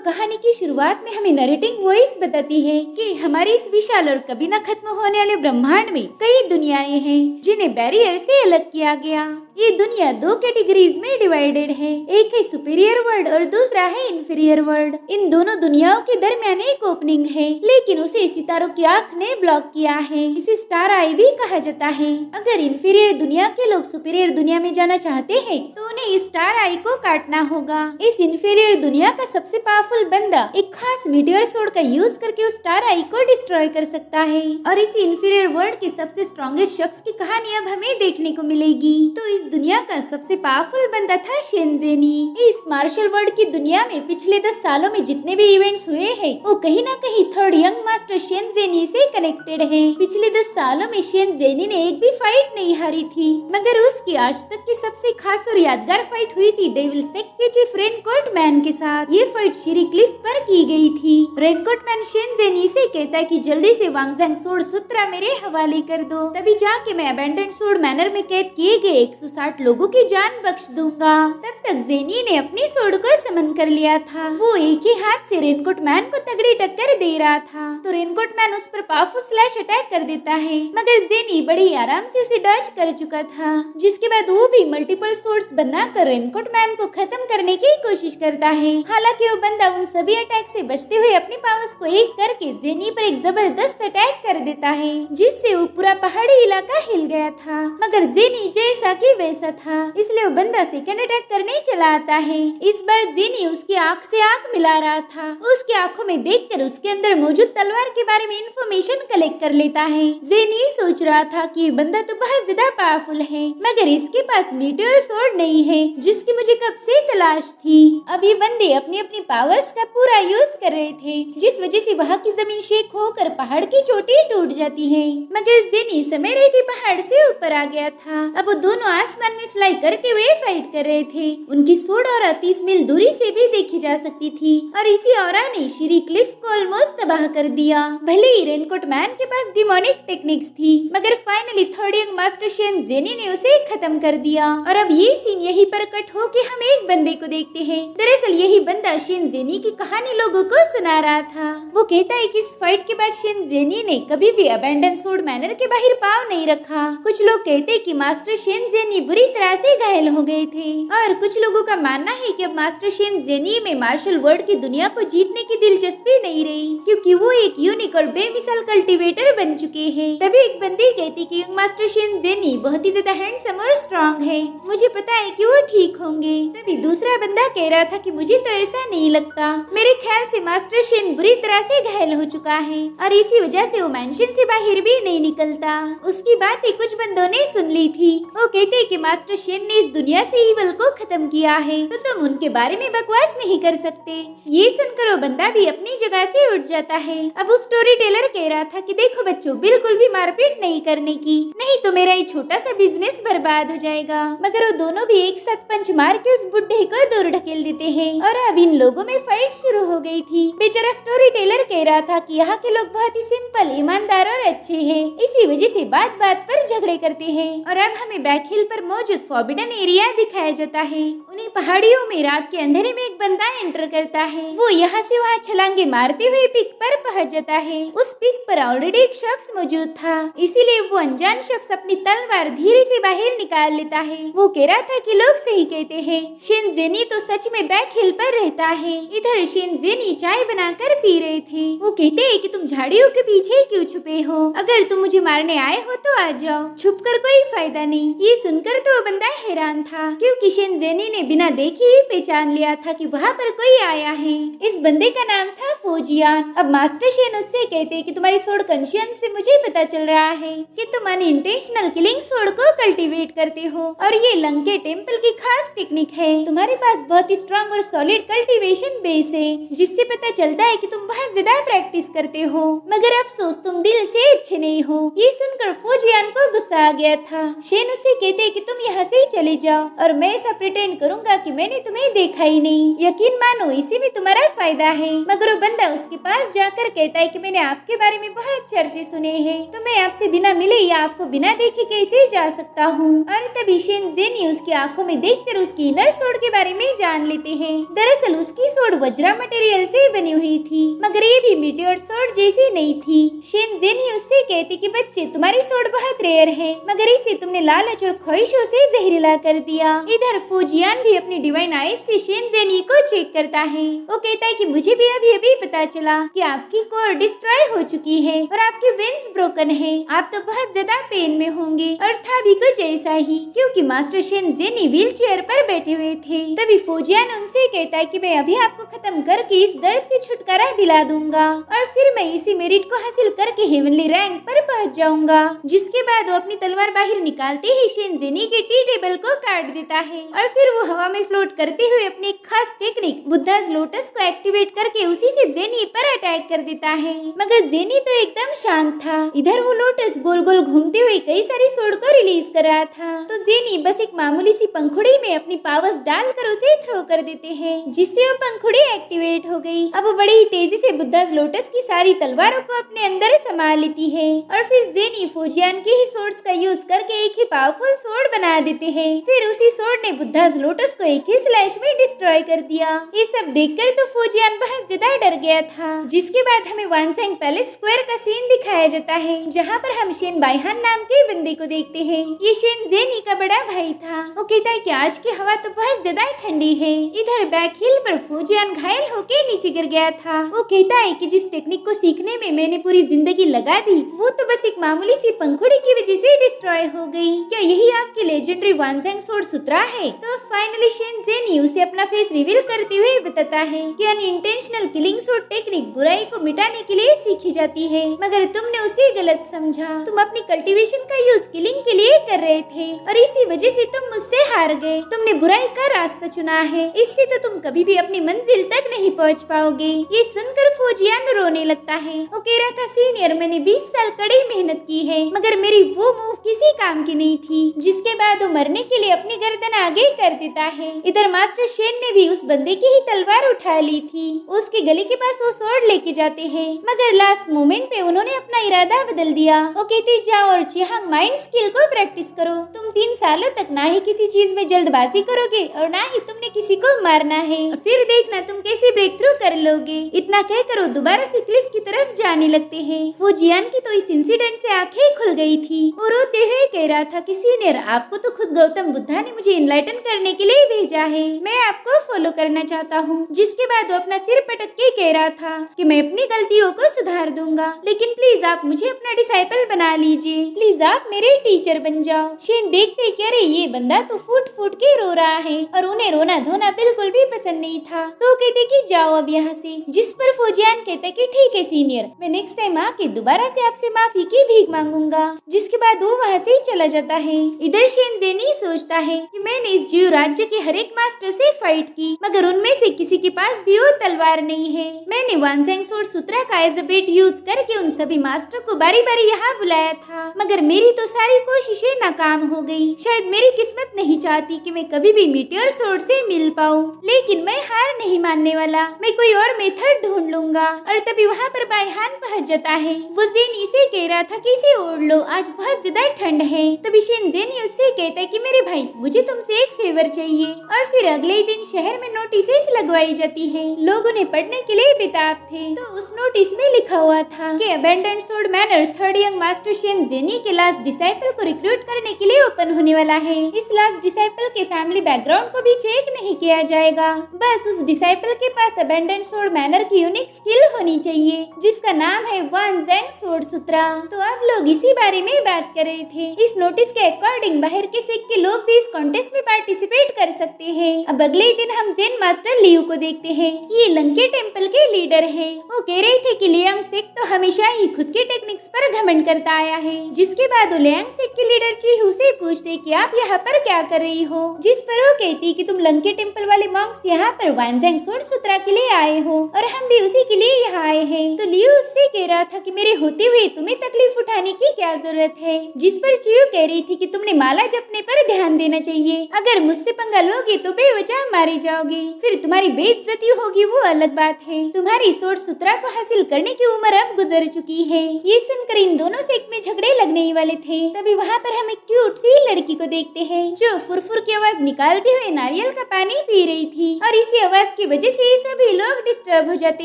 कहानी की शुरुआत में हमें नरेटिंग वॉइस बताती है कि हमारे इस विशाल और कभी न खत्म होने वाले ब्रह्मांड में कई दुनियाएं हैं जिन्हें बैरियर से अलग किया गया। ये दुनिया दो कैटेगरीज में डिवाइडेड है, एक है सुपीरियर वर्ल्ड और दूसरा है इंफीरियर वर्ल्ड। इन दोनों दुनियाओं के दरमियान एक ओपनिंग है, लेकिन उसे सितारों की आँख ने ब्लॉक किया है। इसे स्टार आई भी कहा जाता है। अगर इंफीरियर दुनिया के लोग सुपीरियर दुनिया में जाना चाहते हैं तो उन्हें इस स्टार आई को काटना होगा। इस इंफीरियर दुनिया का सबसे पावरफुल बंदा एक खास मीटियोर सोर्ड का यूज करके उस स्टार आई को डिस्ट्रॉय कर सकता है। और इसी इंफीरियर वर्ल्ड के सबसे स्ट्रॉन्गेस्ट शख्स की कहानी अब हमें देखने को मिलेगी। तो इस दुनिया का सबसे पावरफुल बंदा था शेनजेनी। इस मार्शल वर्ल्ड की दुनिया में पिछले 10 सालों में जितने भी इवेंट्स हुए हैं वो कहीं ना कहीं थर्ड यंग मास्टर शेनजेनी से कनेक्टेड है। पिछले 10 सालों में शेनजेनी ने एक भी फाइट नहीं हारी थी, मगर उसकी आज तक की सबसे खास और यादगार फाइट हुई थी डेविल सेक्ट के चीफ रेनकोट मैन के साथ। ये फाइट शिरी क्लिफ पर की गई थी। रेनकोट मैन शेनजेनी से कहता है कि जल्दी से वांगजांग सोर्ड सूत्रा मेरे हवाले कर दो, तभी जाके मैं अबैंडन सोर्ड मैनर में कैद किए गए 160 लोगों की जान बख्श दूंगा। तब तक जेनी ने अपनी सोर्ड को समन कर लिया था। वो एक ही हाथ से रेनकोट मैन को तगड़ी टक्कर दे रहा था, तो रेनकोट मैन उस पर पावरफुल स्लैश अटैक कर देता है, मगर जेनी बड़ी आराम से उसे डॉज कर चुका था। जिसके बाद वो भी मल्टीपल सोर्ड्स बनाकर रेनकोट मैन को खत्म करने की कोशिश करता है। हालांकि वो बंदा उन सभी अटैक से बचते हुए अपनी पावर्स को एक करके जेनी पर एक जबरदस्त अटैक कर देता है, जिससे वो पूरा पहाड़ी इलाका हिल गया था। मगर जेनी जैसा कि वैसा था, इसलिए वो बंदा सेकंड अटैक करने चला आता है। इस बार जेनी उसकी आंख से आंख मिला रहा था। उसकी आंखों में देखकर उसके अंदर मौजूद तलवार के बारे में इंफॉर्मेशन कलेक्ट कर लेता है। जेनी सोच रहा था कि ये बंदा तो बहुत ज्यादा पावरफुल है, मगर इसके पास मीटियोर सोर्ड नहीं है जिसकी मुझे कब से तलाश थी। अब ये बंदे अपनी अपनी पावर्स का पूरा यूज कर रहे थे, जिस वजह से वहाँ की जमीन शेक होकर पहाड़ की चोटी टूट जाती है। मगर जेनी समय रहते पहाड़ से ऊपर आ गया था। अब वो दोनों आसमान में फ्लाई करते हुए फाइट कर रहे थे। उनकी सोर्ड और 30 मील दूरी से भी देखी जा सकती थी, और इसी ऑरा ने शिरी क्लिफ को ऑलमोस्ट तबाह कर दिया। भले ही रेनकोट मैन के पास डिमोनिक टेक्निक्स थी, मगर फाइनली थर्ड यंग मास्टर शेनजेनी ने उसे खत्म कर दिया। और अब ये सीन यहीं पर कट हो के हम एक बंदे को देखते हैं। दरअसल यही बंदा शेनजेनी की कहानी लोगों को सुना रहा था। वो कहता है कि इस फाइट के बाद शेनजेनी ने कभी भी अबैंडन सोर्ड मैनर के बाहर पांव नहीं रखा। कुछ लोग कहते हैं कि मास्टर शेनजेनी बुरी तरह से घायल हो गए थे, और कुछ लोगों का मानना है कि अब मास्टर शेनजेनी में मार्शल वर्ल्ड की दुनिया को जीतने की दिलचस्पी नहीं रही, क्योंकि वो एक यूनिक और बेमिसाल कल्टीवेटर बन चुके हैं। तभी एक बंदी कहती कि मास्टर शेनजेनी बहुत ही ज्यादा हैंडसम और स्ट्रॉन्ग है, मुझे पता है कि वो ठीक होंगे। तभी दूसरा बंदा कह रहा था कि मुझे तो ऐसा नहीं लगता, मेरे ख्याल से मास्टर शेन बुरी तरह से घायल हो चुका है, और इसी वजह से वो मेंशन से बाहर भी नहीं निकलता। उसकी बातें कुछ बंदों ने सुन ली थी। वो कहते कि मास्टर शेन ने इस दुनिया से ईवल को खत्म किया है, तो तुम उनके बारे में बकवास नहीं कर सकते। ये सुनकर वो बंदा भी अपनी जगह से उठ जाता है। अब उस स्टोरी टेलर कह रहा था कि देखो बच्चों, बिल्कुल भी मारपीट नहीं करने की, नहीं तो मेरा ये छोटा सा बिजनेस बर्बाद हो जाएगा। मगर वो दोनों भी एक साथ पंच मार के उस बुढ़े को दूर ढकेल देते हैं, और अब इन लोगों में फाइट शुरू हो गई थी। बेचारा स्टोरी टेलर कह रहा था कि यहाँ के लोग बहुत ही सिंपल, ईमानदार और अच्छे हैं, इसी वजह से बात बात पर झगड़े करते हैं। और अब हमें बैक हिल पर मौजूद फॉरबिडन एरिया दिखाया जाता है। उन्हीं पहाड़ियों में रात के अंधेरे में एक बंदा एंटर करता है। वो यहाँ से वहाँ छलांगे मारते हुए पिक पर पहुँच जाता है। उस पिक पर ऑलरेडी एक शख्स मौजूद था, इसीलिए वो अनजान शख्स अपनी तलवार धीरे से बाहर निकाल लेता है। वो कह रहा था कि लोग सही कहते हैं, शेनजेनी तो सच में बैक हिल पर रहता है। इधर शेनजेनी चाय बनाकर पी रहे थे। वो कहते हैं कि तुम झाड़ियों के पीछे क्यों छुपे हो, अगर तुम मुझे मारने आए हो तो आ जाओ, छुप कर कोई फायदा नहीं। ये सुनकर तो वो बंदा हैरान था, क्योंकि शेनजेनी ने बिना देखे ही पहचान लिया था कि वहाँ पर कोई आया है। इस बंदे का नाम था फौजियान। अब मास्टर शेन उससे कहते कि तुम्हारी सोर्ड कॉन्शियंस से मुझे पता चल रहा है कि तुम अनइंटेंशनल किलिंग सोर्ड को कल्टीवेट करते हो, और ये लंके टेम्पल की खास टेक्निक है। तुम्हारे पास बहुत ही स्ट्रॉन्ग और सॉलिड कल्टीवेशन बेस है, जिससे पता चलता है कि तुम बहुत ज्यादा प्रैक्टिस करते हो, मगर अफसोस तुम दिल से अच्छे नहीं हो। ये सुनकर फौजियान को गुस्सा आ गया था। शेन उससे कहते कि कि तुम यहाँ से ही चले जाओ और मैं ऐसा प्रिटेंड करूंगा कि मैंने तुम्हें देखा ही नहीं। यकीन मानो इसी में तुम्हारा फायदा है। मगर वो बंदा उसके पास जाकर कहता है कि मैंने आपके बारे में बहुत चर्चे सुने हैं, तो मैं आपसे बिना मिले या आपको बिना देखे कैसे जा सकता हूँ। और तभी शेनज़ेनी उसकी आंखों में देखकर उसकी इनर सोड के बारे में जान लेते हैं। दरअसल उसकी सोड वज्रा मटेरियल से बनी हुई थी, मगर ये भी मीटियोर सोड जैसी नहीं थी। शेनज़ेनी उससे कहती कि बच्चे तुम्हारी सोड बहुत रेयर है, मगर इसे तुमने लालच और ख्वाहिशों से जहरीला कर दिया। इधर फूजियान भी अपनी डिवाइन आइज से शेनज़ेनी को चेक करता है। वो कहता है कि मुझे भी अभी पता चला कि आपकी कोर डिस्ट्रॉय हो चुकी है और आपके वेंस ब्रोकन है। आप तो बहुत ज्यादा पेन में होंगे। और था भी कुछ ऐसा ही, क्योंकि मास्टर शेनज़ेनी व्हील चेयर पर बैठे हुए थे। तभी फूजियान उनसे कहता है कि मैं अभी आपको खत्म करके इस दर्द से छुटकारा दिला दूंगा और फिर मैं इसी मेरिट को हासिल करके हेवनली रैंक पर पहुंच जाऊंगा। जिसके बाद वो अपनी तलवार बाहर निकालते ही शेनज़ेनी के टी टेबल को काट देता है और फिर वो हवा में फ्लोट करते हुए अपनी एक खास टेक्निक बुद्धास लोटस को एक्टिवेट करके उसी से जेनी पर अटैक कर देता है। मगर जेनी तो एकदम शांत था। इधर वो लोटस गोल गोल घूमते हुए कई सारी सोड को रिलीज कर रहा था, तो जेनी बस एक मामूली सी पंखुड़ी में अपनी पावर्स डालकर उसे थ्रो कर देते हैं, जिससे वो पंखुड़ी एक्टिवेट हो गई। अब वो बड़ी ही तेजी से बुद्धास लोटस की सारी तलवारों को अपने अंदर समा लेती है और फिर जेनी फूजियान के ही सोर्ड्स का यूज करके एक ही पावरफुल सोर्ड बना देते हैं। फिर उसी सोर्ड ने बुद्धास लोटस को एक ही स्लैश में डिस्ट्रॉय कर दिया। ये सब देखकर तो फूजियान बहुत ज्यादा डर गया था। जिसके बाद हमें वानसेंग पैलेस स्क्वायर का सीन दिखाया जाता है, जहाँ पर हम शेन बाइहान नाम के बंदे को देखते हैं। ये शेनज़ेनी का बड़ा भाई था। वो कहता है कि आज की हवा तो बहुत ज्यादा ठंडी है। इधर बैक हिल पर फूजियान घायल होके नीचे गिर गया था। वो कहता है कि जिस टेक्निक को सीखने में मैंने पूरी जिंदगी लगा दी, वो तो बस एक मामूली सी पंखुड़ी की वजह से डिस्ट्रॉय हो गई। क्या यही आपकी लेजेंडरी वानसेंग सोर्ड सूत्रा है? तो फाइनली शेनज़ेनी उसे अपना फेस रिवील करते हुए बताता है कि अनइंटेंशनल किलिंग सोर्ड टेक्निक बुराई को मिटाने के लिए सीखी जाती है, मगर तुमने उसे गलत समझा। तुम अपनी कल्टीवेशन का यूज किलिंग के लिए कर रहे थे और इसी वजह से तुम मुझसे हार गए। तुमने बुराई का रास्ता चुना है, इससे तो तुम कभी भी अपनी मंजिल तक नहीं पहुंच पाओगे। ये सुनकर फूजियान रोने लगता है। वो कह रहा था सीनियर, मैंने 20 साल कड़ी मेहनत की है, मगर मेरी वो मूव किसी काम की नहीं थी। जिसके बाद वो मरने के लिए अपनी गर्दन आगे कर देता है। इधर मास्टर शेन ने भी उस बंदे की ही तलवार उठा ली थी। उसके गले के पास वो स्वॉर्ड लेके जाते हैं, मगर लास्ट मोमेंट पे उन्होंने अपना इरादा बदल दिया। वो कहते जाओ और चिहांग माइंड स्किल को प्रैक्टिस करो। तुम 3 सालों तक ना ही किसी चीज में जल्दबाजी करोगे और ना ही तुमने किसी को मारना है, और फिर देखना तुम कैसे ब्रेक थ्रू कर लोगे। इतना कहकर वो दोबारा से क्लिफ की तरफ जाने लगते हैं। फूजियान की तो इस इंसिडेंट से आंखें खुल गई थी। वो रोते हुए कह रहा था कि सीनियर, आपको तो खुद गौतम बुद्धा ने मुझे इनलाइटन करने के लिए भेजा है, मैं आपको फॉलो करना चाहता हूँ। जिसके बाद वो अपना सिर पटक के कह रहा था कि मैं अपनी गलतियों को सुधार दूंगा, लेकिन प्लीज आप मुझे अपना डिसाइपल बना लीजिए, प्लीज आप मेरे टीचर बन जाओ। शेन देखते कि अरे ये बंदा तो फूट फूट के रो रहा है और उन्हें रोना धोना बिल्कुल भी पसंद नहीं था, तो कहते कि जाओ अब यहाँ से। जिस पर फूजियान कहता कि ठीक है सीनियर, मैं नेक्स्ट टाइम आके दोबारा से आपसे माफी की भीख मांगूंगा। जिसके बाद वो वहाँ से ही चला जाता है। इधर शेनज़ेनी सोचता है कि मैंने इस जीव राज्य के हर एक मास्टर से फाइट की, मगर उनमें से किसी के पास भी वो तलवार नहीं है। मैंने वानसेंग सोर्ड सूत्रा का एज अ बेट यूज करके उन सभी मास्टर को बारी बारी यहाँ बुलाया था, मगर मेरी तो सारी कोशिशें नाकाम हो गई। शायद मेरी किस्मत नहीं चाहती कि मैं कभी भी मीटियोर सोर्ड से मिल पाऊँ, लेकिन मैं हार नहीं मानने वाला। मैं कोई और मेथड ढूंढ लूंगा। और तभी वहाँ पर बाइहान पहुँच जाता है। वो ज़ेनी से कह रहा था कि इसे ओढ़ लो, आज बहुत ज्यादा ठंड है। तभी शेनज़ेनी उससे कहता है कि मेरे भाई, मुझे तुमसे एक फेवर चाहिए। और फिर अगले दिन शहर में नोटिसेस लगवाई जाती है। लोग उन्हें पढ़ने के लिए बेताब थे। तो उस नोटिस में लिखा हुआ था कि abandoned sword manor 3rd young master शेनज़ेनी के लास्ट डिसाइपल को रिक्रूट करने के लिए ओपन होने वाला है। इस लास्ट डिसाइपल के फैमिली बैकग्राउंड को भी चेक नहीं किया जाएगा, बस उस डिसाइपल के पास अबैंडन्ड सोर्ड मैनर की यूनिक स्किल होनी चाहिए, जिसका नाम है वानसेंग सोर्ड सूत्रा। तो अब लोग इसी बारे में बात कर रहे थे। इस नोटिस के अकॉर्डिंग बाहर के सेक्ट के लोग भी इस कॉन्टेस्ट में पार्टिसिपेट कर सकते हैं। अब अगले दिन हम जेन मास्टर लियू को देखते हैं। ये लंके टेम्पल के लीडर है। वो कह रहे थे कि लियांग सेक्ट तो हमेशा ही खुद के टेक्निक्स पर घमंड करता आया है। जिसके बाद वो लियांग सेक्ट के लीडर चीहू से पूछते कि आप यहाँ पर क्या कर रही हो, जिस पर वो कहती कि तुम लंके टेम्पल वाले मॉन्क्स यहाँ पर वानसेंग सोर्ड सूत्रा के लिए आए हो और हम भी उसी के लिए यहाँ आए हैं। तो लियो उससे कह रहा था कि मेरे होते हुए तुम्हें तकलीफ उठाने की क्या जरूरत है, जिस पर चियो कह रही थी कि तुमने माला जपने पर ध्यान देना चाहिए। अगर मुझसे पंगा लोगे तो बेवजह मारे जाओगे, फिर तुम्हारी बेइज्जती होगी वो अलग बात है। तुम्हारी सोच सुतरा को हासिल करने की उम्र अब गुजर चुकी है। ये सुनकर इन दोनों से एक में झगड़े लगने ही वाले थे, तभी वहाँ पर हम एक क्यूट सी लड़की को देखते हैं जो फुरफुर की आवाज निकालते हुए नारियल का पानी पी रही थी और इसी आवाज की वजह से सभी लोग डिस्टर्ब हो जाते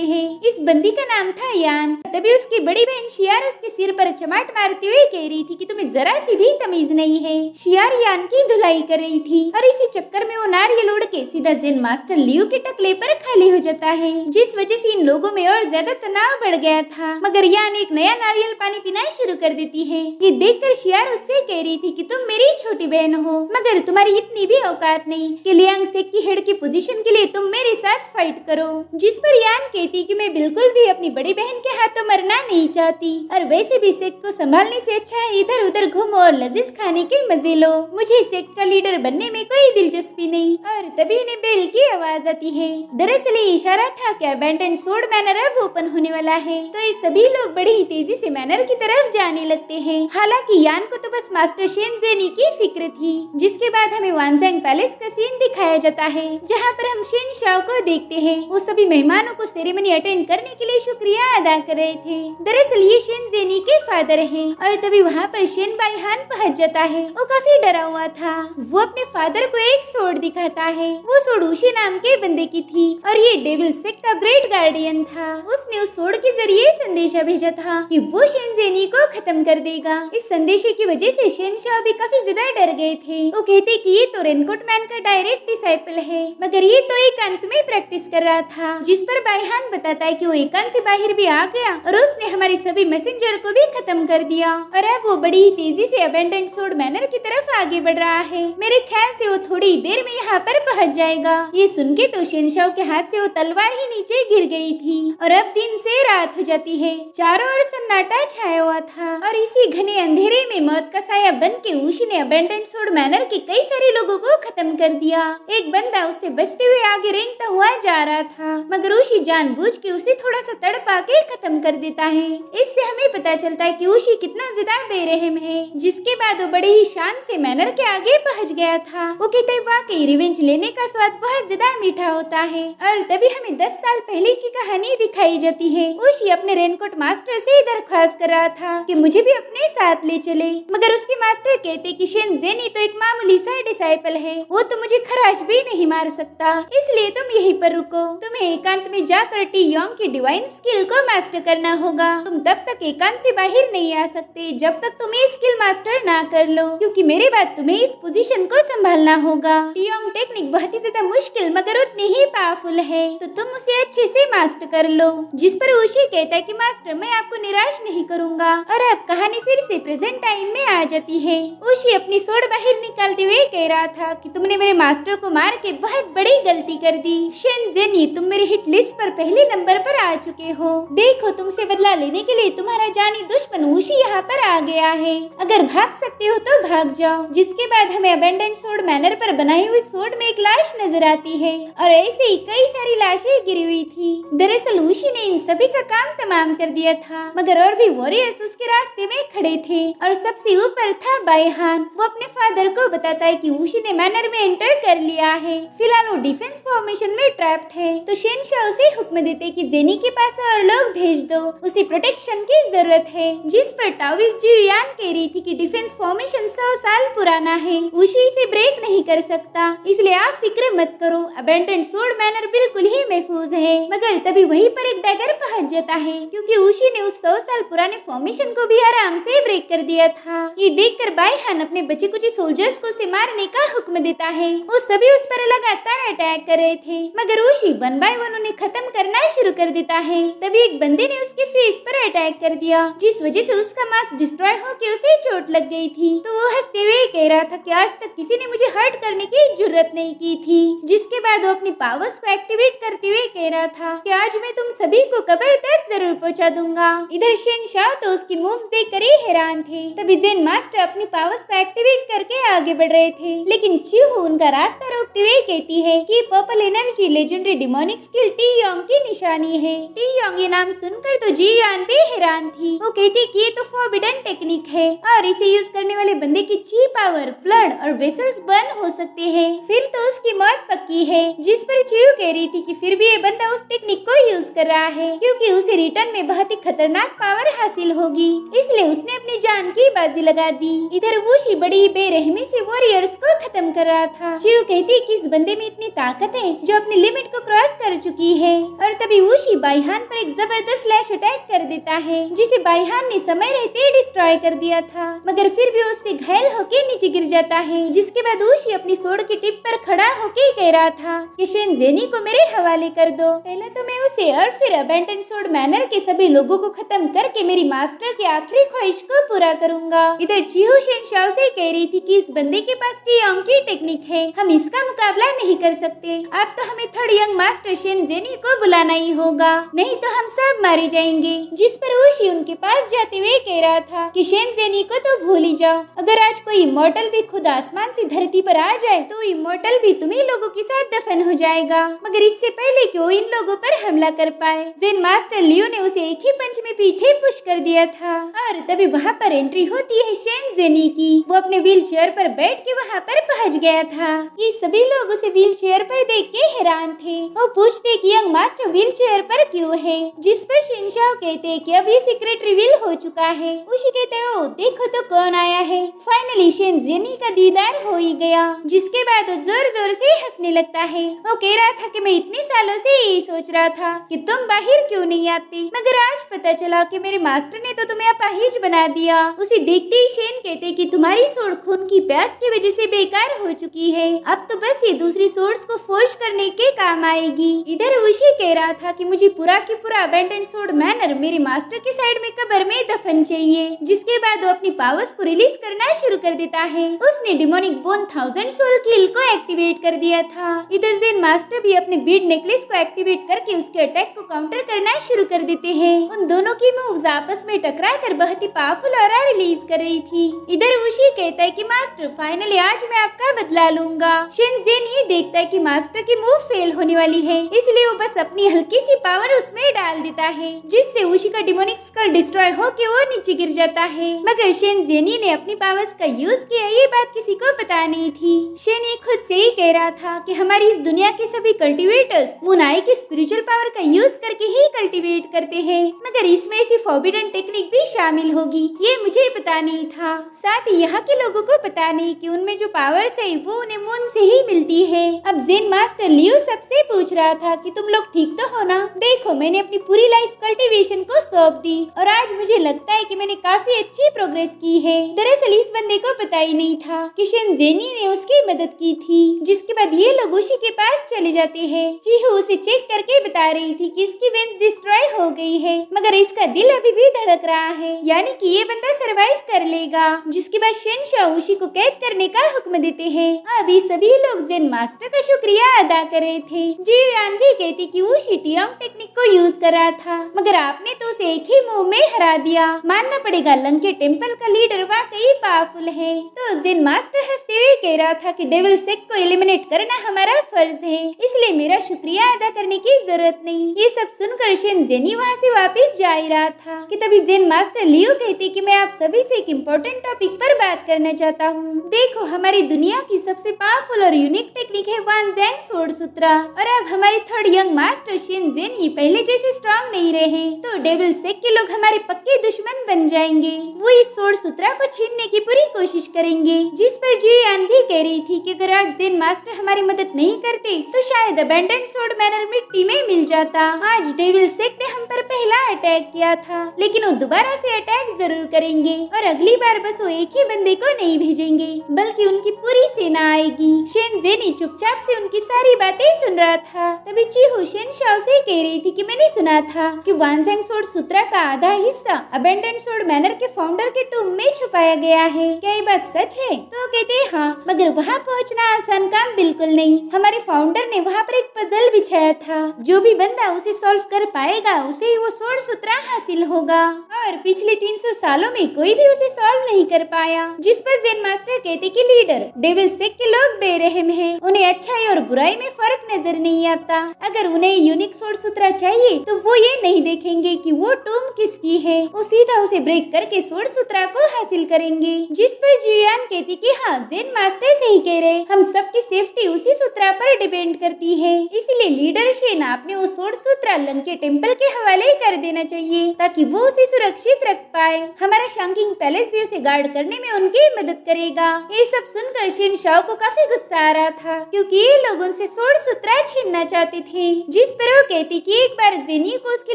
हैं। इस बंदी का नाम था यान। तभी उसकी बड़ी बहन शियार उसके सिर पर चमाट मारते हुए कह रही थी कि तुम्हें जरा सी भी तमीज नहीं है। शियार यान की धुलाई कर रही थी और इसी चक्कर में वो नारियल उड़ के सीधा जेन मास्टर लियो के टकले पर खाली हो जाता है, जिस वजह से इन लोगों में और ज्यादा तनाव बढ़ गया था। मगर यान एक नया नारियल पानी पीना शुरू कर देती है। ये देखकर शियार उससे कह रही थी कि तुम मेरी छोटी बहन हो, मगर तुम्हारी इतनी भी औकात नहीं कि लियांग सेक की हेड की पोजीशन के लिए तुम मेरे साथ फाइट करो। जिस पर यान कहती कि मैं बिल्कुल भी अपनी बड़ी बहन के हाथों मरना नहीं चाहती और वैसे भी सेक को संभालने से अच्छा है इधर उधर घूमो और लजीज खाने के मजे लो। मुझे सेक का लीडर बनने में कोई दिलचस्पी नहीं। और तभी इन्हें बेल की आवाज आती है। दरअसल ये इशारा था कि अबैंडन सोर्ड मैनर अब ओपन होने वाला है, तो ये सभी लोग बड़ी ही तेजी से मैनर की तरफ जाने लगते हैं। हालांकि यान को तो बस मास्टर शेन जेनी की फिक्र थी। जिसके बाद हमें वानजांग पैलेस का सीन दिखाया जाता है, जहाँ पर हम शेन शाओ को देखते हैं। वो सभी मेहमानों को सेरेमनी अटेंड करने के लिए शुक्रिया अदा कर रहे थे। दरअसल ये शेन जेनी के फादर हैं। और तभी वहाँ पर शेन बाईहान पहुँच जाता है। वो काफी डरा हुआ था। वो अपने फादर को एक सोड दिखाता है। वो सोड उशी नाम के बंदे की थी और ये डेविल सेक का ग्रेट गार्डियन था। उसने उस सोड के जरिए संदेशा भेजा था कि वो शेन जेनी को खत्म कर देगा। इस संदेशे की वजह से शेन शाओ भी काफी ज्यादा डर गए थे। वो कहते कि ये तो रेनकोट मैन का डायरेक्ट डिसाइपल है, मगर ये तो एकांत में प्रैक्टिस कर रहा था। जिस पर बाईहान बताता है कि वो एकांत से बाहर भी आ गया और उसने हमारे सभी मैसेंजर को भी खत्म कर दिया और अब वो बड़ी ही तेजी से अबैंडन्ड सोर्ड मैनर की तरफ आगे बढ़ रहा है। मेरे ख्याल से वो थोड़ी देर में यहाँ पर पहुँच जाएगा। ये सुन के तो शेन शाओ के हाथ से वो तलवार ही नीचे गिर गई थी और अब दिन से रात हो जाती है। चारों ओर सन्नाटा छाया हुआ था और इसी घने अंधेरे में मौत का साया बन के उशी ने अबैंडन्ड सोर्ड मैनर के कई सारे लोगों को खत्म कर दिया। एक बंदा उससे बचते हुए आगे रेंगता हुआ जा रहा था, मगर उशी जानबूझ के उसे थोड़ा सा तड़पा के खत्म कर देता है। इससे हमें पता चलता है कि उशी कितना ज्यादा बेरहम है। जिसके बाद वो बड़े ही शान से मैनर के आगे पहुंच गया था। वो कहते वाकई रिवेंज लेने का स्वाद बहुत ज्यादा मीठा होता है। और तभी हमें 10 साल पहले की कहानी दिखाई जाती है। उशी अपने रेनकोट मास्टर से दरख्वास्त कर रहा था कि मुझे भी अपने साथ ले चले, मगर उसके मास्टर कहते कि शेन जेनी तो एक मामूली सा डिसाइपल है, वो तो मुझे खराश भी नहीं मार सकता, इसलिए तुम यहीं पर रुको। तुम्हें एकांत में जाकर टी योंग की डिवाइन स्किल को मास्टर करना होगा। तुम तब तक एकांत से बाहर नहीं आ सकते जब तक तुम ये स्किल मास्टर ना कर लो, क्योंकि मेरे बाद तुम्हें इस पोजीशन को संभालना होगा। टी योंग टेक्निक बहुत ही ज्यादा मुश्किल मगर उतनी ही पावरफुल है, तो तुम उसे अच्छे से मास्टर कर लो। जिस पर उशी कहता है कि मास्टर मैं आपको निराश नहीं करूंगा। और अब कहानी फिर से प्रेजेंट टाइम में आ जाती है। उशी अपनी सोड बाहर निकालते हुए कह रहा था कि तुमने मेरे मास्टर को मार के बहुत बड़ी गलती कर दी। शेन जेनी तुम मेरी हिट लिस्ट पर पहले नंबर पर आ चुके हो। देखो तुमसे बदला लेने के लिए तुम्हारा जानी दुश्मन उशी यहाँ पर आ गया है। अगर भाग सकते हो तो भाग जाओ। जिसके बाद हमें अबैंडन्ड सोर्ड मैनर पर बनाई हुई सोड में एक लाश नजर आती है और ऐसे ही कई सारी लाशें गिरी हुई थी। दरअसल उशी ने इन सभी का काम तमाम कर दिया था, मगर और भी वॉरियर्स उसके रास्ते में खड़े थे और सबसे ऊपर था बाईहान। वो अपने फादर को बताता है कि उशी ने मैनर में एंटर कर लिया है। फिलहाल वो डिफेंस फॉर्मेशन में ट्रैप्ड है, तो शेन शाओ उसे हुक्म देते कि जेनी के पास और लोग भेज दो, उसे प्रोटेक्शन की जरूरत है। जिस पर टाविस जियान कह रही थी कि डिफेंस फॉर्मेशन 100 साल पुराना है, उशी इसे ब्रेक नहीं कर सकता, इसलिए आप फिक्र मत करो, अबैंडन्ड सोर्ड मैनर बिल्कुल ही महफूज है। मगर तभी वहीं पर एक डैगर पहुंच जाता है, क्योंकि उशी ने उस 100 साल पुराने फॉर्मेशन को भी आराम से ब्रेक कर दिया था। ये देखकर बाईहान अपने बचे कुछ सोल्जर्स को उसे मारने का हुक्म देता है। वो सभी उस पर लगातार अटैक कर रहे थे, मगर उशी 1 बाय 1 उन्हें खत्म करना शुरू कर देता है। तभी एक बंदे ने उसके फेस पर अटैक कर दिया, जिस वजह से उसका मास्क डिस्ट्रॉय होकर उसे चोट लग गई थी। तो वो हंसते हुए कह रहा था कि आज तक किसी ने मुझे हर्ट करने की जरूरत नहीं की थी। जिसके बाद वो अपनी पावर्स को एक्टिवेट करते हुए कह रहा था कि आज मैं तुम सभी को कब्र तक जरूर पहुंचा दूंगा। इधर शेन शाओ तो उसकी मूव्स देखकर ही हैरान थे। तभी जेन मास्टर अपनी पावर्स को एक्टिवेट करके आगे बढ़ रहे थे, लेकिन चिहू उनका रास्ता रोकते हुए कहती है कि purple energy legendary demonic skill T Yong की निशानी है। टी योंग ये नाम सुनकर तो जी यान भी हैरान थी। वो कहती कि ये तो फॉरबिडन टेक्निक है और इसे यूज करने वाले बंदे की ची पावर, ब्लड और वेसल्स बर्न हो सकते हैं, फिर तो उसकी मौत पक्की है। जिस पर चियू कह रही थी कि फिर भी ये बंदा उस टेक्निक को यूज कर रहा है क्योंकि उसे रिटर्न में बहुत ही खतरनाक पावर हासिल होगी, इसलिए उसने अपनी जान की बाजी लगा दी। इधर वूशी बड़ी बेरहमी से वॉरियर्स को खत्म कर रहा था। चियू कहती कि इस बंदे में इतनी ताकत है जो अपनी लिमिट को क्रॉस कर चुकी है, और तभी वूशी बाइहान पर एक जबरदस्त स्लैश अटैक कर देता है जिसे बाइहान ने समय रहते डिस्ट्रॉय कर दिया था, मगर फिर भी उससे घायल होकर नीचे गिर जाता है। जिसके बाद वूशी अपनी सोड की टिप पर खड़ा होकर कह रहा था कि शेनजेनी को मेरे हवाले कर दो, पहले तो मैं उसे और फिर अबेंडन सोड मैनर के सभी लोगों को खत्म करके मेरी मास्टर की आखिरी ख्वाहिश को पूरा करूंगा। इधर चिहू शेनशाओ से कह रही थी कि इस बंदे के पास टी योंग की टेक्निक है, हम इसका मुकाबला नहीं कर सकते। अब तो हमें थर्ड यंग मास्टर शेनजेनी को बुलाना ही होगा, नहीं तो हम सब मारे जाएंगे। जिस पर वूशी उनके पास जाते हुए कह रहा था कि शेनजेनी को तो भूल ही जाओ, अगर आज कोई इमॉर्टल भी खुद आसमान से धरती पर आ जाए तो इमॉर्टल भी तुम्हीं लोगों के साथ दफन हो जाएगा, मगर इससे पहले कि वो इन लोगों पर हमला कर पाए जेन मास्टर लियो ने उसे एक ही पंच में पीछे पुश कर दिया था। और तभी वहाँ पर एंट्री होती है शेनजेनी की। वो अपने व्हील चेयर पर बैठ के वहाँ पर पहुँच गया था। ये सभी लोग उसे व्हील चेयर पर देख के हैरान थे। वो पूछते कि यंग मास्टर व्हील चेयर पर क्यों है, जिस पर शिनशाओ कहते कि अब ये सीक्रेट रिवील हो चुका है। उसी कहते हो देखो तो कौन आया है। फाइनली शेनजेनी का दीदार हो ही गया, जिसके बाद वो जोर जोर से हंसने लगता है। वो कह रहा था कि मैं इतने सालों से यही सोच रहा था कि तुम बाहर क्यों नहीं आते, मगर आज पता चला कि मेरे मास्टर ने तो तुम्हें अपाहिज बना दिया। उसे देखते ही शेन कहते कि तुम्हारी सोड खून की प्यास की वजह से बेकार हो चुकी है, अब तो बस ये दूसरी सोड्स को फोर्स करने के काम आएगी। इधर वुशी कह रहा था कि मुझे पूरा की पूरा अबेंडन सोड मैनर मेरे मास्टर के साइड में कब्र में दफन चाहिए। जिसके बाद वो अपनी पावर्स को रिलीज करना शुरू कर देता है। उसने डिमोनिक बोन 1000 सोल किल को एक्टिवेट कर दिया था। इधर जेन मास्टर भी अपने बीड नेकलेस को एक्टिवेट करके उसके अटैक को काउंटर करना शुरू कर देते हैं। उन दोनों की मूव्स आपस में टकरा कर बहुत ही पावरफुल ऑरा रिलीज कर रही थी। इधर वुशी कहता है कि मास्टर फाइनली आज मैं आपका बदला लूंगा। शेनजेन ये देखता है कि मास्टर की मूव फेल होने वाली है, इसलिए वो बस अपनी हल्की सी पावर उसमें डाल देता है, जिससे वुशी का डिमोनिक स्कल डिस्ट्रॉय होके वो नीचे गिर जाता है। मगर शेनजेनी ने अपनी पावर्स का यूज किया, ये बात किसी को पता नहीं थी। शेन ये खुद से ही कह रहा था कि हमारी इस दुनिया के सभी कल्टीवेटर्स मुनाई की स्पिरिचुअल पावर का यूज करके ही कल्टीवेट करते हैं, मगर इसमें ऐसी फॉरबिडन टेक्निक भी शामिल होगी, ये मुझे पता नहीं था। साथ ही यहाँ के लोगों को पता नहीं कि उनमें जो पावर्स है वो उन्हें मून से ही मिलती है। अब जेन मास्टर लियो सबसे पूछ रहा था कि तुम लोग ठीक तो हो ना? देखो मैंने अपनी पूरी लाइफ कल्टीवेशन को सौंप दी और आज मुझे लगता है कि मैंने काफी अच्छी प्रोग्रेस की है। दरअसल इस बंदे को पता ही नहीं था कि शेनजेनी ने उसकी मदद की थी। जिसके बाद ये लोग उसी के पास चले जाते हैं। चिहू उसे चेक करके बता रही थी कि इसकी वेंस डिस्ट्रॉय हो गई है, मगर इसका दिल अभी भी धड़क रहा है, यानी कि ये बंदा सरवाइव कर लेगा। जिसके बाद शेनशाओ उसी को कैद करने का हुक्म देते हैं। अभी सभी लोग जेन मास्टर का शुक्रिया अदा कर रहे थे। जियान भी कहती कि वो टी योंग टेक्निक को यूज कर रहा था, मगर आपने तो उसे एक ही मूव में हरा दिया। मानना पड़ेगा लंके टेम्पल का लीडर वाकई पावरफुल है। तो जेन मास्टर हंसते हुए कह रहा था कि डेविल सेक को एलिमिनेट करना हमारा फर्ज है, इसलिए मेरा शुक्रिया अदा करने की जरूरत नहीं। ये सब सुनकर शेनजेनी वहाँ से वापस जा ही रहा था कि तभी जेन मास्टर लियो कहती कि मैं आप सभी से एक इम्पोर्टेंट टॉपिक पर बात करना चाहता हूँ। देखो हमारी दुनिया की सबसे पावरफुल और यूनिक टेक्निक है वानजैंग सोर्ड सूत्रा, और अब हमारे थर्ड यंग मास्टर शेनजेनी पहले जैसे स्ट्रॉन्ग नहीं रहे तो डेविल सेक के लोग हमारे पक्के दुश्मन बन जाएंगे। वो इस सोर्ड सूत्रा को छीनने की पूरी कोशिश करेंगे। जिस पर जियान भी कह रही थी कि अगर आज जेन मास्टर हमारी मदद नहीं करते तो शायद अबेंडन सोर्ड मैनर मिट्टी में मिल जाता। आज डेविल सेक ने हम पर पहला अटैक किया था, लेकिन वो दोबारा से अटैक जरूर करेंगे और अगली बार बस वो एक ही बंदे को नहीं भेजेंगे बल्कि उनकी पूरी सेना आएगी। शेनजेनी चुपचाप से उनकी सारी बातें सुन रहा था। तभी चिहू शेनशाओ से कह रही थी कि मैंने सुना था कि वानजैंग सोर्ड सूत्रा का आधा हिस्सा अबेंडन सोर्ड मैनर के फाउंडर के टूम में छुपाया गया है। क्या ये बात सच है? तो कहते हैं हाँ, मगर वहाँ पहुँचना आसान काम बिल्कुल नहीं। हमारे फाउंडर ने वहाँ पर एक पजल बिछाया था, जो भी बंदा उसे सॉल्व कर पाएगा उसे ही वो सोर्ड सूत्रा हासिल होगा। और पिछले 300 सालों में कोई भी उसे सॉल्व नहीं कर पाया। जिस पर जेन मास्टर कहते कि लीडर डेविल सेक्ट के लोग बेरहम हैं, उन्हें अच्छाई और बुराई में फर्क नजर नहीं आता। अगर उन्हें यूनिक सोर्ड सूत्रा चाहिए तो वो ये नहीं देखेंगे कि वो टूम किसकी है, वो सीधा उसे ब्रेक करके सोर्ड सूत्रा को हासिल करेंगे। जिस पर जियान कहती कि हाँ, जेन मास्टर सही कह रहे, हम सबकी सेफ्टी उसी सूत्रा पर डिपेंड करती है। इसलिए लीडर शेन आपने वो सोर्ड सूत्रा लंके टेम्पल के हवाले कर देना चाहिए ताकि वो उसे सुरक्षित रख पाए। हमारा शांकिंग पैलेस भी उसे गार्ड करने में उनकी मदद करेगा। ये सब सुनकर शेन शाओ को काफी गुस्सा आ रहा था, क्योंकि ये लोग उनसे सोर्ड सूत्रा छीनना चाहते थे। जिस पर वो कहती कि एक बार जेनी को उसकी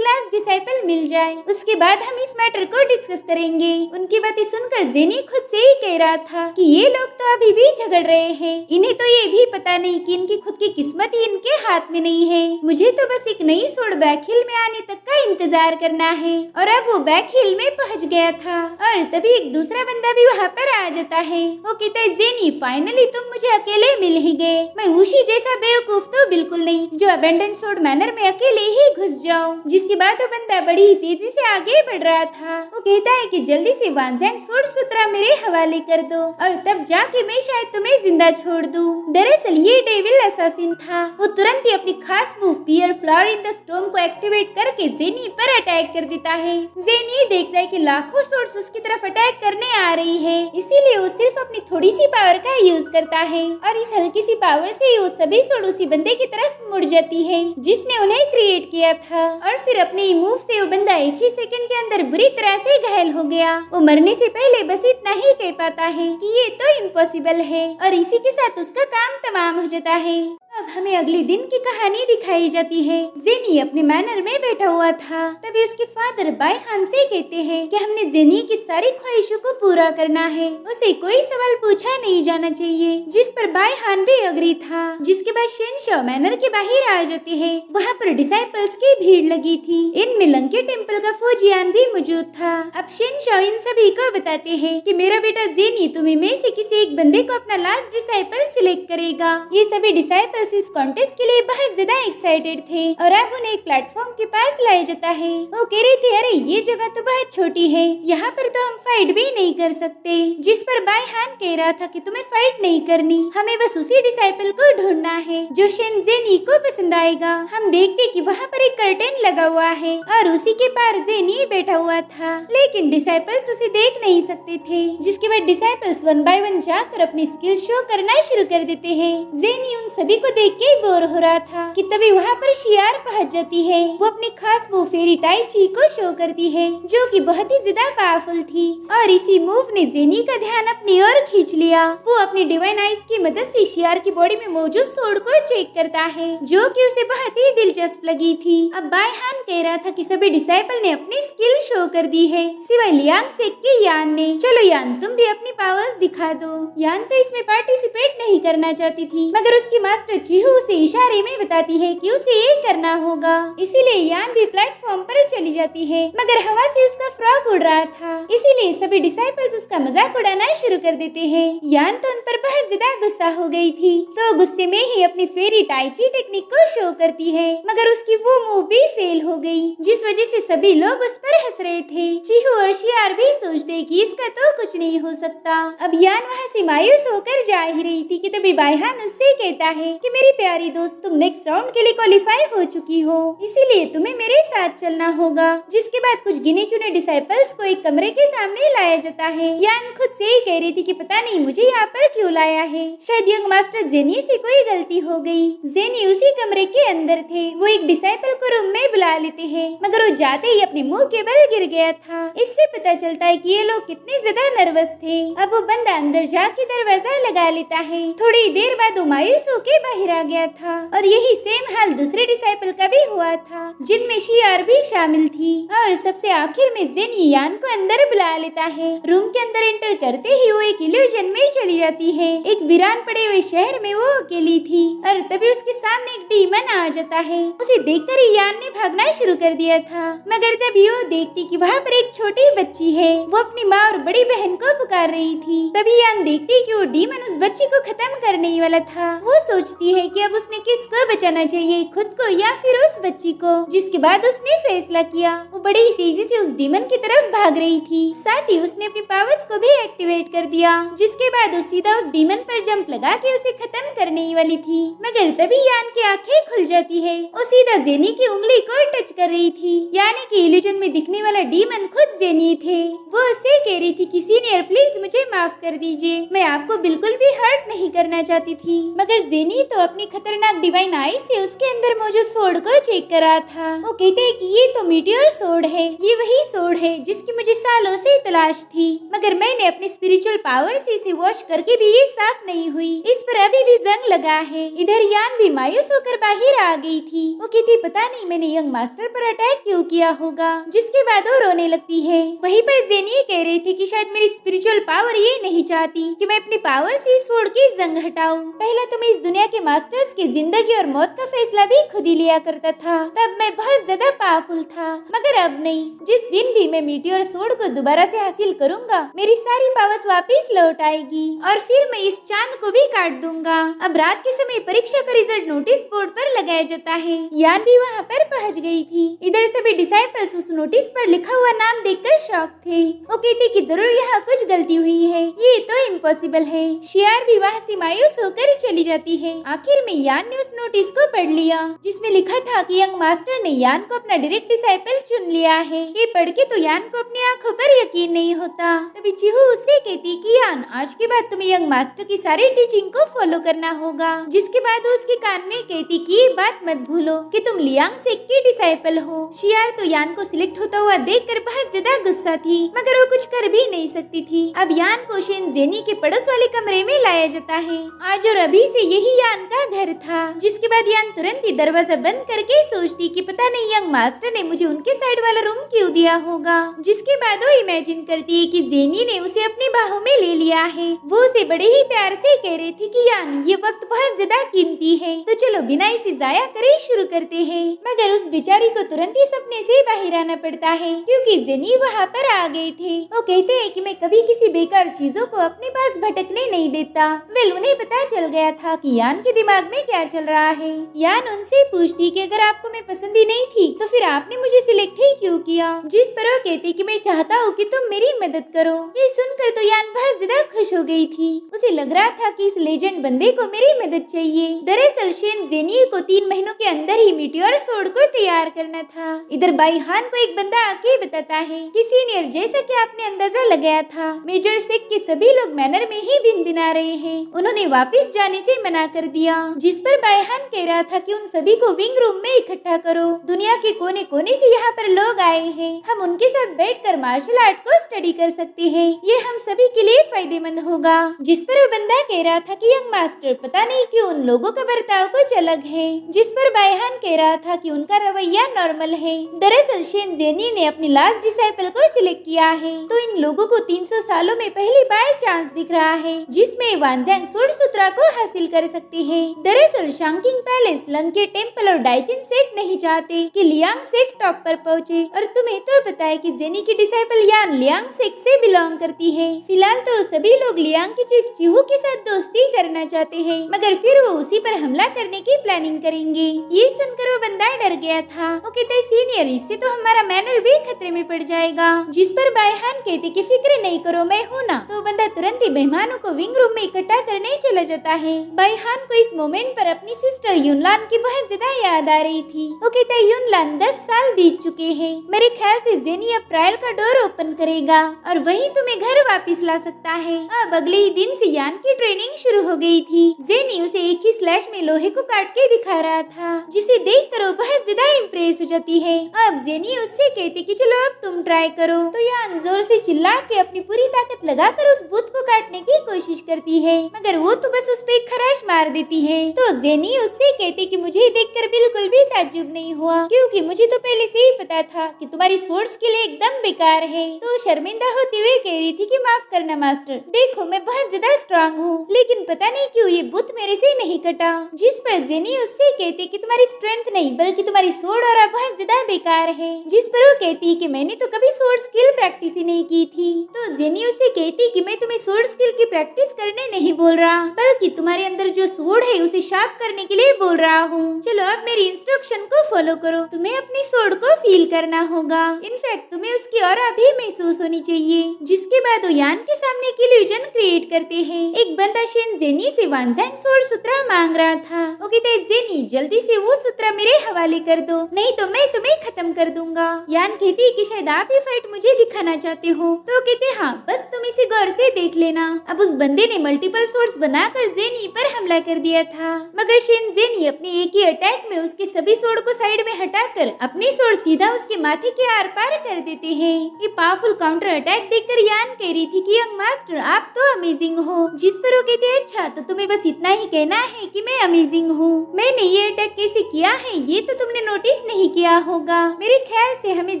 लास्ट डिसाइपल मिल जाए, उसके बाद हम इस मैटर को डिस्कस करेंगे। उनकी बातें सुनकर जेनी खुद से ही कह रहा था कि ये लोग तो अभी भी झगड़ रहे हैं, इन्हें तो ये भी पता नहीं कि इनकी खुद की किस्मत ही इनके हाथ में नहीं है। मुझे तो बस एक नई सोर्ड बैक हिल में आने तक का इंतजार करना है। और अब वो बैक हिल में पहुंच गया था और तभी एक दूसरा बंदा भी वहाँ पर आ जाता है। वो कहता है जेनी, फाइनली तुम मुझे अकेले मिल ही गए। मैं उसी जैसा बेवकूफ तो बिल्कुल नहीं जो अबेंडन सोर्ड मैनर में अकेले ही घुस जाऊं। जिसके बाद वो बंदा बड़ी ही तेजी से आगे बढ़ रहा था। वो कहता है कि जल्दी से वानजैंग सोर्ड सूत्रा मेरे हवाले कर दो और तब जाके मैं शायद तुम्हें जिंदा छोड़ दूं। दरअसल ये डेविल असैसिन था। वो तुरंत ही अपनी खास move pear flower in the storm को एक्टिवेट करके जेनी पर अटैक कर देता है। जेनी देखता है कि लाखों सोर्ड्स उसकी तरफ अटैक करने आ रही है, इसीलिए वो सिर्फ अपनी थोड़ी सी पावर का यूज करता है और इस हल्की सी पावर से वो सभी सोर्ड उसी बंदे की तरफ मुड़ जाती है जिसने उन्हें क्रिएट किया था। और फिर अपने मूव से वो बंदा एक ही सेकंड के अंदर बुरी तरह से घायल हो गया। वो मरने से पहले बस इतना ही कह पाता है कि ये तो इम्पॉसिबल है और इसी के साथ उसका काम तमाम हो जाता है। अब हमें अगले दिन की कहानी दिखाई जाती है। जेनी अपने मैनर में बैठा हुआ था, तभी उसके फादर बाई खान से कहते हैं कि हमने जेनी की सारी ख्वाहिशों को पूरा करना है, उसे कोई सवाल पूछा नहीं जाना चाहिए। जिस पर बाई खान भी अग्री था। जिसके बाद शेनशाओ मैनर के बाहर आ जाते हैं। वहाँ पर डिसाइपल्स की भीड़ लगी थी। इनमें लंके टेम्पल का फौजियान भी मौजूद था। अब शेनशाओ इन सभी को बताते हैं कि मेरा बेटा जेनी तुम्हें में से किसी एक बंदे को अपना लास्ट डिसाइपल सिलेक्ट करेगा। ये सभी डिसाइपल्स इस कॉन्टेस्ट के लिए बहुत ज्यादा एक्साइटेड थे और अब उन्हें एक प्लेटफॉर्म के पास लाया जाता है। वो कह रही थी, अरे ये जगह तो बहुत छोटी है, यहाँ पर तो हम फाइट भी नहीं कर सकते। जिस पर बाई हान कह रहा था कि तुम्हें फाइट नहीं करनी, हमें बस उसी डिसाइपल को ढूंढना है जो शेन जेनी को पसंद आएगा। हम देखते कि वहाँ पर एक कर्टेन लगा हुआ है और उसी के पार जेनी बैठा हुआ था, लेकिन डिसाइपल्स उसे देख नहीं सकते थे। जिसके बाद डिसाइपल्स वन बाय वन जाकर अपनी स्किल शो करना शुरू कर देते हैं। जेनी उन सभी को देख के बोर हो रहा था कि तभी वहाँ पर शियार पहुँच जाती है। वो अपनी खास मूव फेरी टाई ची को शो करती है, जो कि बहुत ही ज्यादा पावरफुल थी और इसी मूव ने जेनी का ध्यान अपनी ओर खींच लिया। वो अपनी डिवाइन आइज की मदद से शियार की बॉडी में मौजूद सोर्ड को चेक करता है, जो कि उसे बहुत ही दिलचस्प लगी थी। अब बाई हान कह रहा था कि सभी डिसाइपल ने अपनी स्किल शो कर दी है, सिवाय लियांग सेक के यान ने। चलो यान, तुम भी अपनी पावर्स दिखा दो। यान तो इसमें पार्टिसिपेट नहीं करना चाहती थी, मगर उसकी मास्टर चिहू उसे इशारे में बताती है कि उसे ये करना होगा। इसीलिए यान भी प्लेटफॉर्म पर चली जाती है, मगर हवा से उसका फ्रॉक उड़ रहा था, इसीलिए सभी डिसाइपल्स उसका मजाक उड़ाना शुरू कर देते हैं। यान तो उन पर बहुत ज्यादा गुस्सा हो गई थी, तो गुस्से में ही अपनी फेरी टाइची टेक्निक को शो करती है, मगर उसकी वो मूव भी फेल हो गई, जिस वजह से सभी लोग उस पर हंस रहे थे। चिहू और शियार भी सोचते कि इसका तो कुछ नहीं हो सकता। अब यान वहाँ से मायूस होकर जा ही रही थी कि तभी बाई हान उससे कहता है कि मेरी प्यारी दोस्त, तुम नेक्स्ट राउंड के लिए क्वालिफाई हो चुकी हो, इसीलिए तुम्हें मेरे साथ चलना होगा। जिसके बाद कुछ गिने चुने डिसाइपल्स को एक कमरे के सामने लाया जाता है। यान खुद से ही कह रही थी कि पता नहीं मुझे यहाँ पर क्यों लाया है, शायद यंग मास्टर जेनी से कोई गलती हो गई। जेनी उसी कमरे के अंदर थे। वो एक डिसाइपल को रूम में बुला लेते हैं, मगर वो जाते ही अपने मुंह के बल गिर गया था। इससे पता चलता है कि ये लोग कितने ज्यादा नर्वस थे। अब वो बंदा अंदर जाके दरवाजा लगा लेता है। थोड़ी देर बाद वो मायूस होके बाहर बाहर आ गया था और यही सेम हाल दूसरे डिसाइपल का भी हुआ था, जिनमें शियार भी शामिल थी। और सबसे आखिर में जेनी यान को अंदर बुला लेता है। रूम के अंदर एंटर करते ही वो एक इल्यूजन में चली जाती है। एक वीरान पड़े हुए शहर में वो अकेली थी और तभी उसके सामने एक डीमन आ जाता है। उसे देखकर ही यान ने भागना शुरू कर दिया था, मगर तभी वो देखती कि वहाँ पर एक छोटी बच्ची है। वो अपनी माँ और बड़ी बहन को पुकार रही थी। तभी यान देखती कि वो डीमन उस बच्ची को खत्म करने ही वाला था। वो सोचती है कि अब उसने किसको बचाना चाहिए, खुद को या फिर उस बच्ची को। जिसके बाद उसने फैसला किया। वो बड़ी ही तेजी से उस डीमन की तरफ भाग रही थी। साथ ही उसने अपनी पावर्स को भी एक्टिवेट कर दिया, जिसके बाद वो सीधा उस डीमन पर जंप लगा के उसे खत्म करने ही वाली थी। मगर तभी यान की आंखें खुल जाती है। वो सीधा जेनी की उंगली को टच कर रही थी, यानी कि इल्यूजन में दिखने वाला डीमन खुद जेनी थे। वो उससे कह रही थी कि सीनियर प्लीज मुझे माफ कर दीजिए, मैं आपको बिल्कुल भी हर्ट नहीं करना चाहती थी। मगर जेनी तो अपनी खतरनाक डिवाइन आई से उसके अंदर मौजूद सोर्ड को चेक कर रहा था। वो कहते हैं कि ये तो मीटियोर सोर्ड है, ये वही सोर्ड है जिसकी मुझे सालों से तलाश थी, मगर मैंने अपनी स्पिरिचुअल पावर से इसे वॉश करके भी ये साफ नहीं हुई, इस पर अभी भी जंग लगा है। इधर यान भी मायूस होकर बाहर आ गई थी। वो कहती पता नहीं मैंने यंग मास्टर पर अटैक क्यों किया होगा, जिसके बाद वो रोने लगती है। वहीं पर जेनी कह रही थी कि शायद मेरी स्पिरिचुअल पावर ये नहीं चाहती कि मैं अपनी पावर से इस सोर्ड की जंग हटाऊं। पहले तो मैं इस दुनिया के मास्टर्स की जिंदगी और मौत का फैसला भी खुद ही लिया करता था, तब मैं बहुत ज्यादा पावरफुल था, मगर अब नहीं। जिस दिन भी मैं मीटियोर सोर्ड को दोबारा से हासिल करूंगा, मेरी सारी पावर्स वापस लौट आएगी और फिर मैं इस चांद को भी काट दूंगा। अब रात के समय परीक्षा का रिजल्ट नोटिस बोर्ड पर लगाया जाता है। यान भी वहाँ पर पहुँच गई थी। इधर सभी डिसाइपल्स उस नोटिस पर लिखा हुआ नाम देखकर शॉक थे। वो कहते कि जरूर यहाँ कुछ गलती हुई है, ये तो इम्पॉसिबल है। शियार भी वहाँ से मायूस होकर चली जाती है। आखिर में यान ने उस नोटिस को पढ़ लिया, जिसमें लिखा था कि यंग मास्टर ने यान को अपना डायरेक्ट डिसाइपल चुन लिया है। ये पढ़ के तो यान को अपनी आंखों पर यकीन नहीं होता। तभी चिहू उससे कहती कि यान आज के बाद तुम्हें यंग मास्टर की सारी टीचिंग को फॉलो करना होगा। जिसके बाद वो उसके कान में कहती कि ये बात मत भूलो कि तुम लियांग सेक की डिसाइपल हो। शियार तो यान को सिलेक्ट होता हुआ देखकर बहुत ज्यादा गुस्सा थी, मगर वो कुछ कर भी नहीं सकती थी। अब यान को शेन जेनी के पड़ोस वाले कमरे में लाया जाता है। आज और अभी से यही यान का घर था। जिसके बाद यान तुरंत ही दरवाजा बंद करके सोचती कि पता नहीं यंग मास्टर ने मुझे उनके साइड वाला रूम क्यों दिया होगा। जिसके बाद वो इमेजिन करती है कि जेनी ने उसे अपनी बाहों में ले लिया है। वो उसे बड़े ही प्यार से कह रही थी कि यान ये वक्त बहुत ज्यादा कीमती है, तो चलो बिना इसे जाया करे शुरू करते हैं। मगर उस बेचारी को तुरंत ही सपने से बाहर आना पड़ता है, क्योंकि जेनी वहाँ पर आ गए थे। वो कहते हैं कि मैं कभी किसी बेकार चीजों को अपने पास भटकने नहीं देता। वेल उन्हें पता चल गया था कि यान के दिमाग में क्या चल रहा है। यान उनसे पूछती कि अगर आपको मैं पसंद ही नहीं थी तो फिर आपने मुझे सिलेक्ट ही क्यों किया। जिस पर वो कहती कि मैं चाहता हूँ कि तुम मेरी मदद करो। ये सुनकर तो यान बहुत ज्यादा खुश हो गई थी। उसे लग रहा था कि इस लेजेंड बंदे को मेरी मदद चाहिए। दरअसल शेन जेनी को 3 महीनों के अंदर ही मीटियोर सोर्ड को तैयार करना था। इधर बाईहान को एक बंदा आके बताता है कि सीनियर जैसा कि आपने अंदाजा लगाया था, मेजर सेक के सभी लोग मैनर में ही भिन-भिना रहे हैं। उन्होंने वापस जाने से मना कर दिया। जिस पर बाईहान कह रहा था कि उन सभी को विंग रूम में इकट्ठा करो। दुनिया के कोने कोने से यहाँ पर लोग आए हैं, हम उनके साथ बैठकर मार्शल आर्ट को स्टडी कर सकते हैं। ये हम सभी के लिए फायदेमंद होगा। जिस पर वो बंदा कह रहा था कि यंग मास्टर पता नहीं क्यों उन लोगों का बर्ताव कुछ अलग है। जिस पर बाईहान कह रहा था कि उनका रवैया नॉर्मल है। दरअसल शेन जेनी ने अपनी लास्ट डिसाइपल को सिलेक्ट किया है, तो इन लोगों को 300 सालों में पहली बार चांस दिख रहा है जिसमें वानजैंग सोर्ड सूत्रा को हासिल कर सकते हैं। दरअसल शांकिंग पैलेस, लंके टेम्पल और डाइचिन सेट नहीं चाहते कि लियांग सेक टॉप पर पहुंचे। और तुम्हें तो पता है कि जेनी की डिसाइपल यान लियांग सेक से बिलोंग करती है। फिलहाल तो सभी लोग लियांग के चीफ चिहू के साथ दोस्ती करना चाहते हैं, मगर फिर वो उसी पर हमला करने की प्लानिंग करेंगे। ये सुनकर वो बंदा डर गया था। वो कहते सीनियर इससे तो हमारा मैनर भी खतरे में पड़ जाएगा। जिस पर बाईहान कहते कि फिक्र नहीं करो मैं हूँ ना। तो बंदा तुरंत ही मेहमानों को विंग रूम में इकट्ठा करने चला जाता है। बाईहान को इस मोमेंट पर अपनी सिस्टर युनलान की बहुत ज्यादा याद आ रही थी। वो कहता है युनलान 10 साल बीत चुके हैं, मेरे ख्याल से जेनी अब ट्रायल का डोर ओपन करेगा और वही तुम्हें घर वापस ला सकता है। अब अगले ही दिन से यान की ट्रेनिंग शुरू हो गई थी। जेनी उसे एक ही स्लैश में लोहे को काट के दिखा रहा था, जिसे देख कर वो बहुत ज्यादा इम्प्रेस हो जाती है। अब जेनी उससे कहती कि चलो अब तुम ट्राई करो। तो यान जोर से चिल्ला के अपनी पूरी ताकत लगाकर उस भूत को काटने की कोशिश करती है, मगर वो तो बस उस पे एक खराश मार देती देती है। तो जेनी उससे कहती कि मुझे देखकर बिल्कुल भी ताज्जुब नहीं हुआ, क्योंकि मुझे तो पहले से ही पता था कि तुम्हारी स्वॉर्ड स्किल एकदम बेकार है। तो शर्मिंदा होते हुए कह रही थी कि माफ करना मास्टर, देखो मैं बहुत ज्यादा स्ट्रांग हूँ, लेकिन पता नहीं क्यों ये बुत मेरे से नहीं कटा। जिस पर जेनी उससे कहती कि तुम्हारी स्ट्रेंथ नहीं बल्कि तुम्हारी स्वॉर्ड और बहुत ज्यादा बेकार है। जिस पर वो कहती कि मैंने तो कभी स्वॉर्ड स्किल प्रैक्टिस ही नहीं की थी। तो जेनी उससे कहती कि मैं तुम्हें स्वॉर्ड स्किल की प्रैक्टिस करने नहीं बोल रहा, बल्कि तुम्हारे अंदर जो स्वॉर्ड है उसे शार्प करने के लिए बोल रहा हूँ। चलो अब मेरी इंस्ट्रक्शन को फॉलो करो, तुम्हें अपनी स्वॉर्ड को फील करना होगा, इनफैक्ट तुम्हें उसकी ऑरा भी महसूस होनी चाहिए। जिसके बाद वो यान के सामने एक इल्यूजन क्रिएट करते हैं। एक बंदा शेन जेनी से वानजांग स्वॉर्ड सूत्रा मांग रहा था। वो कहते हैं जेनी जल्दी से वो सूत्रा मेरे हवाले कर दो, नहीं तो मैं तुम्हें खत्म कर दूंगा। यान कहती है कि शायद आप ये फाइट मुझे दिखाना चाहते हो। तो कहते हाँ, बस तुम इसे गौर से देख लेना। अब उस बंदे ने मल्टीपल स्वॉर्ड्स बनाकर जेनी पर हमला कर दिया था, मगर शेन जेनी अपने एक ही अटैक में उसके सभी स्वॉर्ड को साइड में हटाकर अपनी स्वॉर्ड सीधा उसके माथे के आर पार कर देते हैं। ये पावरफुल काउंटर अटैक देखकर यान कह रही थी कि यंग मास्टर आप तो अमेजिंग हो। जिस पर वो कहते हैं अच्छा तो तुम्हें बस इतना ही कहना है कि मैं अमेजिंग हूँ। मैंने ये अटैक कैसे किया है ये तो तुमने नोटिस नहीं किया होगा। मेरे ख्याल से हमें